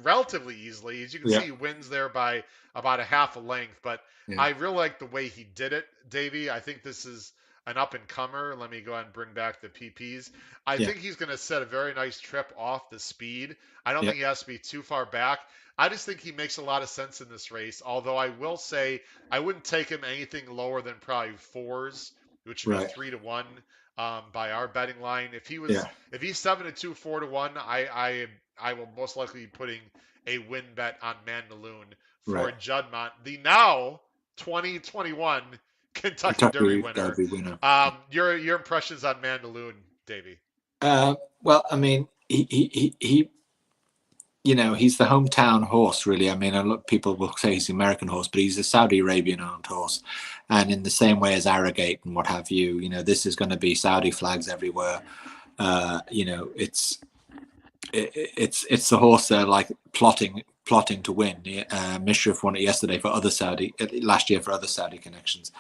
relatively easily. As you can yeah, see, he wins there by about a half a length. But yeah, I really like the way he did it, Davey. I think this is an up and comer. Let me go ahead and bring back the PPs. I yeah, think he's going to set a very nice trip off the speed. I don't yeah. think he has to be too far back. I just think he makes a lot of sense in this race. Although I will say I wouldn't take him anything lower than probably fours, which would be Right. 3-1 by our betting line. Yeah. If he's 7-2, 4-1, I will most likely be putting a win bet on Mandaloon for Right. Juddmonte, the now 2021 Kentucky Derby Kentucky winner. Derby winner. Your impressions on Mandaloon, Davey? Well, I mean, he's the hometown horse, really. I mean, a lot of people will say he's the American horse, but he's a Saudi Arabian-owned horse, and in the same way as Arrogate and what have you, this is going to be Saudi flags everywhere. It's the horse they're like plotting to win. Mishrif won it yesterday for last year for other Saudi connections.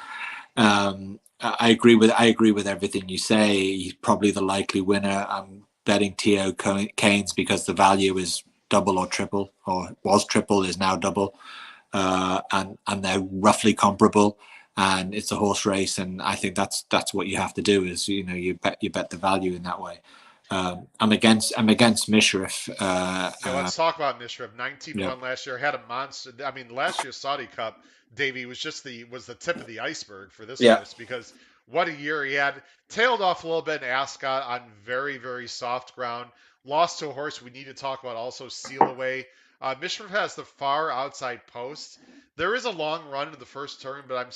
I agree with everything you say. He's probably the likely winner. I'm betting T.O. Keynes because the value is double or triple, or was triple, is now double, and they're roughly comparable. And it's a horse race, and I think that's what you have to do. Is you bet the value in that way. I'm against Mishrif. Yeah, let's talk about Mishrif. 19 to Yeah, 1 last year, had a monster. I mean, last year's Saudi Cup, Davey, was the tip of the iceberg for this yeah, horse because what a year he had. Tailed off a little bit in Ascot on very, very soft ground. Lost to a horse we need to talk about also, Seal Away. Mishrif has the far outside post. There is a long run in the first turn, but I'm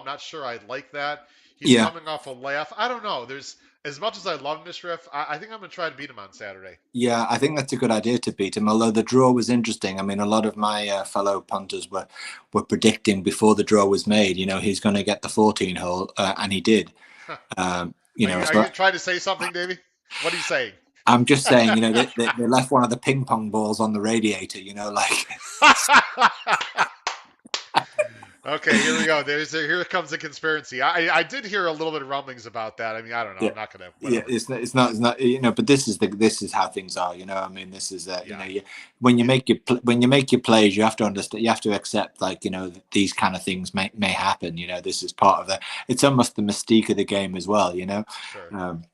not sure I like that. He's yeah. coming off a layoff. I don't know. There's as much as I love Mishrif, I think I'm gonna try to beat him on Saturday. Yeah, I think that's a good idea to beat him. Although the draw was interesting. I mean, a lot of my fellow punters were predicting before the draw was made. He's going to get the 14 hole, and he did. Are So you trying to say something, Davey? What are you saying? I'm just saying, they left one of the ping pong balls on the radiator. Like. Okay, here we go. Here comes the conspiracy. I did hear a little bit of rumblings about that. I mean, I don't know. Yeah. I'm not gonna Yeah, whatever. it's not, but this is how things are, I mean, this is, Yeah. when you It, make when you make your plays, you have to understand, you have to accept, like, these kind of things may happen, this is part of it's almost the mystique of the game as well, sure. um,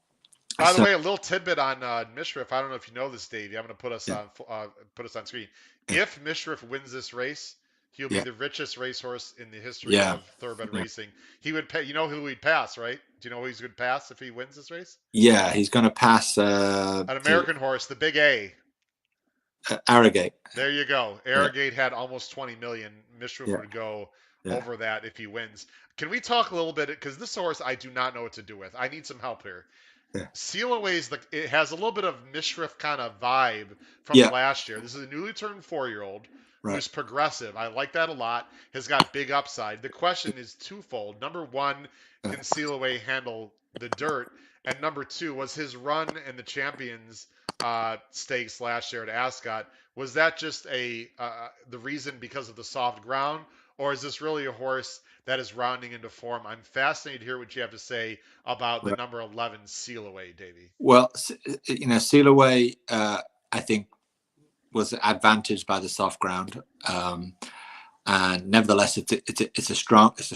By the so way, a little tidbit on Mishriff. I don't know if you know this, Davey. I'm going to yeah, put us on screen. yeah, If Mishriff wins this race, he'll be yeah, the richest racehorse in the history yeah, of thoroughbred yeah, racing. He would pay. You know who he'd pass, right? Do you know who he's going to pass if he wins this race? yeah, he's going to pass An American horse, the Big A. Arrogate. There you go. Yeah, Arrogate had almost 20 million. Mishriff yeah, would go yeah, over that if he wins. Can we talk a little bit? Because this horse I do not know what to do with. I need some help here. yeah, Seal Away's it has a little bit of Mishriff kind of vibe from yeah, last year. This is a newly turned 4-year-old right, who's progressive. I like that a lot. Has got big upside. The question is twofold. Number one, uh, can Seal Away handle the dirt? And number two, was his run in the Champions Stakes last year at Ascot, was that just the reason because of the soft ground, or is this really a horse that is rounding into form? I'm fascinated to hear what you have to say about the right. number 11 Seal Away, Davey. Well, Seal Away, I think, was advantaged by the soft ground. And nevertheless, it's a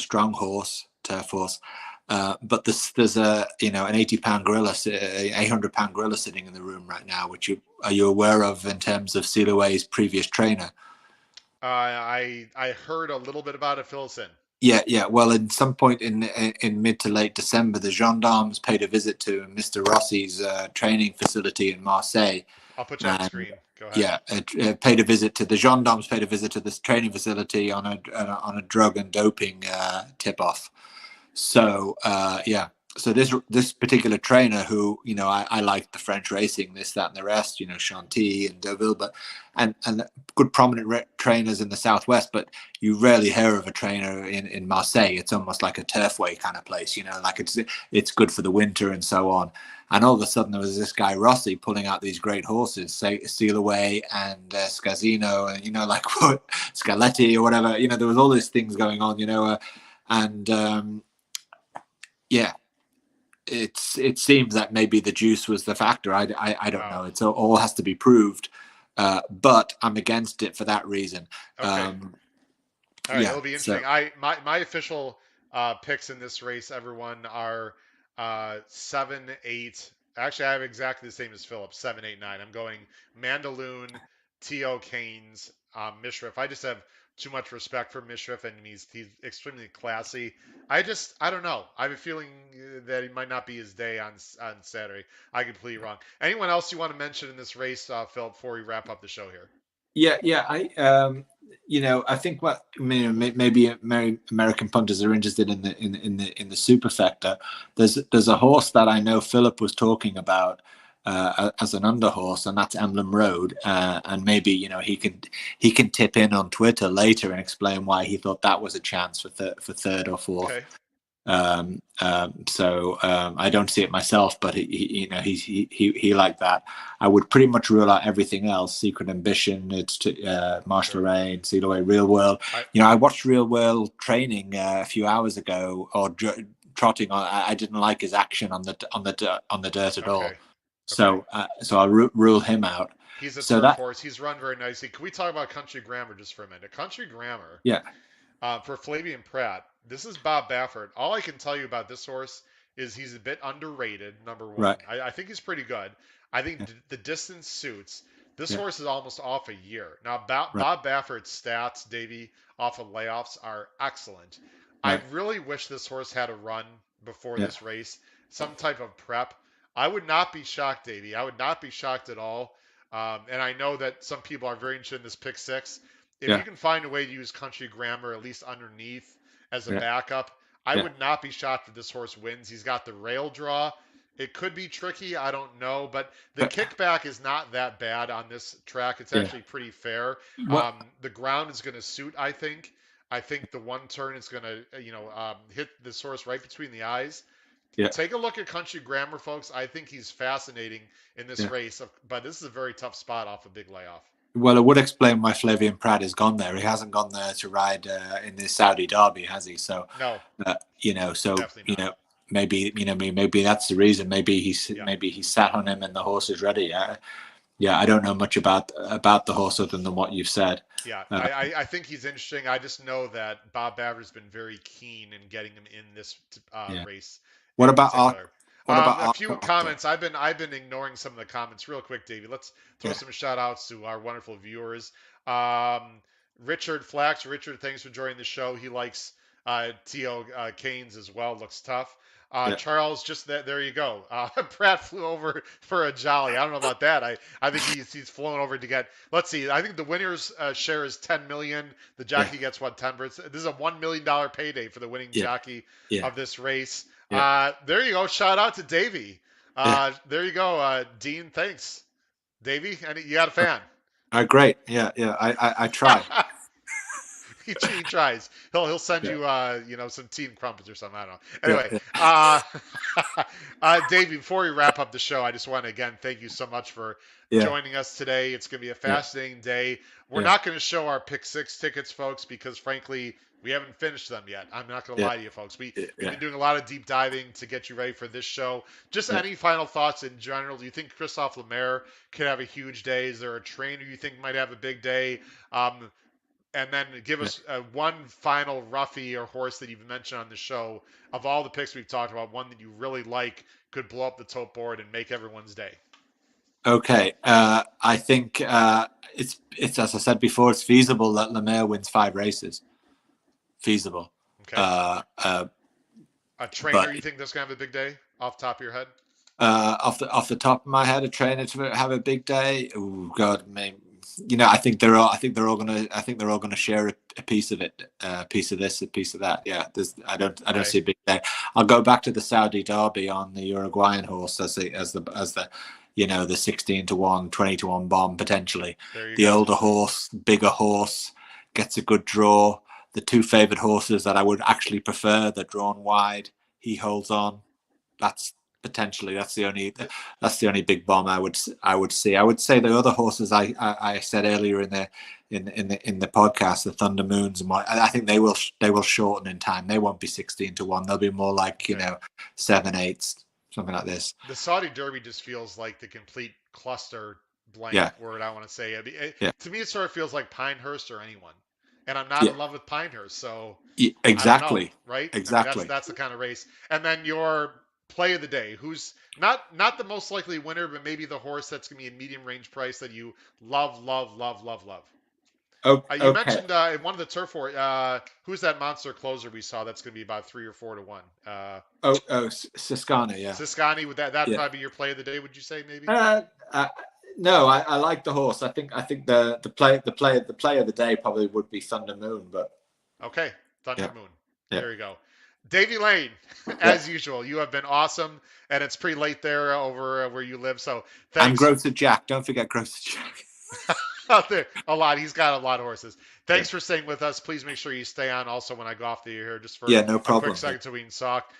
strong horse, turf horse. But there's an 80-pound gorilla, 800-pound gorilla sitting in the room right now, which are you aware of in terms of Sealaway's previous trainer? I heard a little bit about it. Fill us in. Yeah, yeah. Well, at some point in mid to late December, the gendarmes paid a visit to Mr. Rossi's training facility in Marseille, I'll put you on and screen. Go ahead. yeah, paid a visit to the gendarmes paid a visit to this training facility on a drug and doping tip off. So yeah, so this particular trainer who I like the French racing, this, that, and the rest, Chantilly and Deauville, but and good prominent trainers in the southwest, but you rarely hear of a trainer in Marseille. It's almost like a turfway kind of place, like it's good for the winter and so on. And all of a sudden, there was this guy Rossi pulling out these great horses, say Steal Away and Scazino, and like Scaletti or whatever. There was all these things going on, and yeah, it seems that maybe the juice was the factor. I don't Wow. know. It's all has to be proved, but I'm against it for that reason. Okay. Um, All right. yeah. It'll be interesting. So My official picks in this race, everyone, are 7, 8. Actually, I have exactly the same as Philip. 7, 8, 9. I'm going Mandaloon, T.O. Keynes, Mishriff. I just have too much respect for Mishriff, and he's extremely classy. I don't know. I have a feeling that he might not be his day on Saturday. I could be wrong. Anyone else you want to mention in this race, Philip, before we wrap up the show here? yeah, yeah. I think what maybe American punters are interested in the superfecta. There's a horse that I know Philip was talking about as an underhorse, and that's Emblem Road. And maybe he can tip in on Twitter later and explain why he thought that was a chance for third or fourth. Okay. So I don't see it myself, but he liked that. I would pretty much rule out everything else. Secret Ambition, it's Marsh Sure. Lorraine, Seal Away, Real World. I I watched Real World training a few hours ago, or trotting. I didn't like his action on the dirt at all. okay. Okay. So I'll rule him out. He's a So turf that horse. He's run very nicely. Can we talk about Country Grammar just for a minute? Country Grammar, yeah, for Flavian Pratt. This is Bob Baffert. All I can tell you about this horse is he's a bit underrated. Number one, right, I think he's pretty good. I think yeah, the distance suits. This yeah, horse is almost off a year now. right, Bob Baffert's stats, Davey, off of layoffs are excellent. I right, really wish this horse had a run before yeah, this race, some type of prep. I would not be shocked, Davey. I would not be shocked at all. And I know that some people are very interested in this pick six. If you yeah, can find a way to use Country Grammar at least underneath as a yeah, backup, I yeah, would not be shocked if this horse wins. He's got the rail draw. It could be tricky. I don't know, but the yeah, kickback is not that bad on this track. It's yeah. actually pretty fair. What? The ground is going to suit, I think. I think the one turn is going to, hit this horse right between the eyes. Yeah, Take a look at Country Grammar, folks. I think he's fascinating in this yeah. race, but this is a very tough spot off a big layoff. Well, it would explain why Flavian Pratt has gone there. He hasn't gone there to ride in the Saudi Derby, has he? So, No, so definitely not. maybe maybe that's the reason. Yeah. Maybe he sat on him and the horse is ready. Yeah, I don't know much about the horse other than what you've said. Yeah, Uh, I think he's interesting. I just know that Bob Baver's been very keen in getting him in this yeah. race What in about Arc? particular. What about A few Arc Doctor? comments. I've been ignoring some of the comments real quick, Davey. Let's throw Yeah, some shout outs to our wonderful viewers. Um, Richard Flax. Richard, thanks for joining the show. He likes T.O. Keynes as well. Looks tough. yeah, Charles, just that. There you go. Pratt flew over for a jolly. I don't know about that. I think he's flown over to get. Let's see. I think the winner's share is 10 million. The yeah, jockey gets what 10. This is a $1 million payday for the winning yeah, jockey yeah, of this race. yeah, There you go. Shout out to Davey. yeah. There you go. Dean, thanks. Davey, and you got a fan. Great. Yeah, yeah. I try. He tries. He'll send Yeah, you some tea and crumpets or something. I don't know. yeah, Anyway, yeah, Davey, before we wrap up the show, I just want to again thank you so much for yeah, joining us today. It's going to be a yeah, fascinating day. We're yeah, not going to show our pick six tickets, folks, because frankly, we haven't finished them yet. I'm not going to yeah, lie to you, folks. We've yeah, been doing a lot of deep diving to get you ready for this show. Just yeah. any final thoughts in general? Do you think Christophe Lemaire could have a huge day? Is there a trainer you think might have a big day? Um, and then give Yeah. us one final roughie or horse that you've mentioned on the show of all the picks we've talked about, one that you really like could blow up the top board and make everyone's day. Okay. I think it's as I said before, it's feasible that Lemaire wins 5 races. Feasible. Okay. Uh, A trainer but you think that's gonna have a big day off the top of your head? off the top of my head, a trainer to have a big day. Oh God, I think they're all gonna share a piece of it, a piece of this, a piece of that. Yeah, I don't Okay. see a big day. I'll go back to the Saudi Derby on the Uruguayan horse as the the 16-1, 20-1 bomb potentially. There you The go. older horse, bigger horse, gets a good draw. The two favoured horses that I would actually prefer, they're drawn wide. He holds on. That's potentially The, that's the only big bomb I would see. I would say the other horses I said earlier in the podcast, the Thunder Moons and what, I think they will shorten in time. They won't be 16-1. They'll be more like okay. 7/8, something like this. The Saudi Derby just feels like the complete cluster blank Yeah, word I want to say. I mean, yeah, to me, it sort of feels like Pinehurst or anyone, and I'm not yeah. in love with Pinehurst, so I don't know, Exactly, right? I mean, that's exactly. that's the kind of race. And then your play of the day, who's not the most likely winner, but maybe the horse that's gonna be a medium range price that you love, love, love, love, love. You Okay. mentioned in one of the turf war. Who's that monster closer we saw? That's gonna be about 3 or 4 to 1. Siskana, yeah, Ciscani, would that yeah. probably be your play of the day? Would you say maybe? Uh, uh, no, I like the horse. I think the play of the day probably would be Thunder Moon, but Okay, Thunder yeah, Moon. yeah, There you go. Davy Lane, yeah. as usual, you have been awesome, and it's pretty late there over where you live. So And thanks. Grocer Jack. Don't forget Grocer Jack. Out there, a lot. He's got a lot of horses. Yeah, Thanks for staying with us. Please make sure you stay on also when I go off the air here, just for yeah, no a quick problem. Yeah, second so we can talk.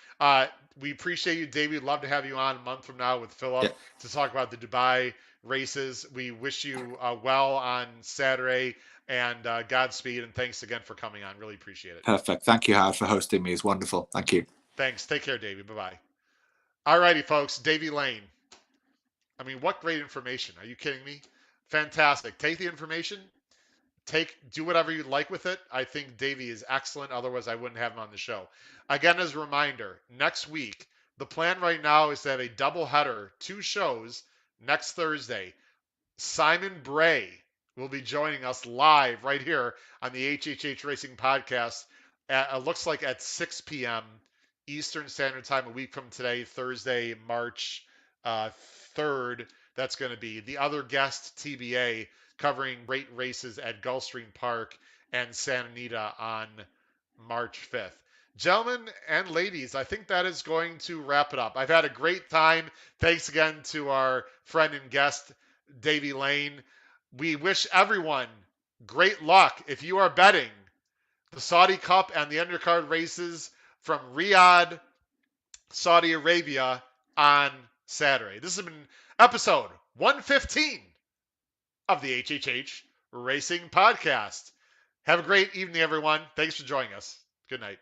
We appreciate you, Davey. We'd love to have you on a month from now with yeah. Philip to talk about the Dubai races. We wish you well on Saturday and Godspeed. And thanks again for coming on. Really appreciate it. Perfect. Thank you, Howard, for hosting me. It's wonderful. Thank you. Thanks. Take care, Davey. Bye bye. All righty, folks. Davey Lane. I mean, what great information. Are you kidding me? Fantastic. Take the information, do whatever you like with it. I think Davey is excellent. Otherwise, I wouldn't have him on the show. Again, as a reminder, next week, the plan right now is to have a double header, 2 shows next Thursday. Simon Bray will be joining us live right here on the HHH Racing Podcast. It looks like at 6 p.m. Eastern Standard Time, a week from today, Thursday, March 3rd. That's going to be the other guest, TBA, covering great races at Gulfstream Park and Santa Anita on March 5th. Gentlemen and ladies, I think that is going to wrap it up. I've had a great time. Thanks again to our friend and guest, Davy Lane. We wish everyone great luck if you are betting the Saudi Cup and the undercard races from Riyadh, Saudi Arabia on Saturday. This has been episode 115 of the HHH Racing Podcast. Have a great evening, everyone. Thanks for joining us. Good night.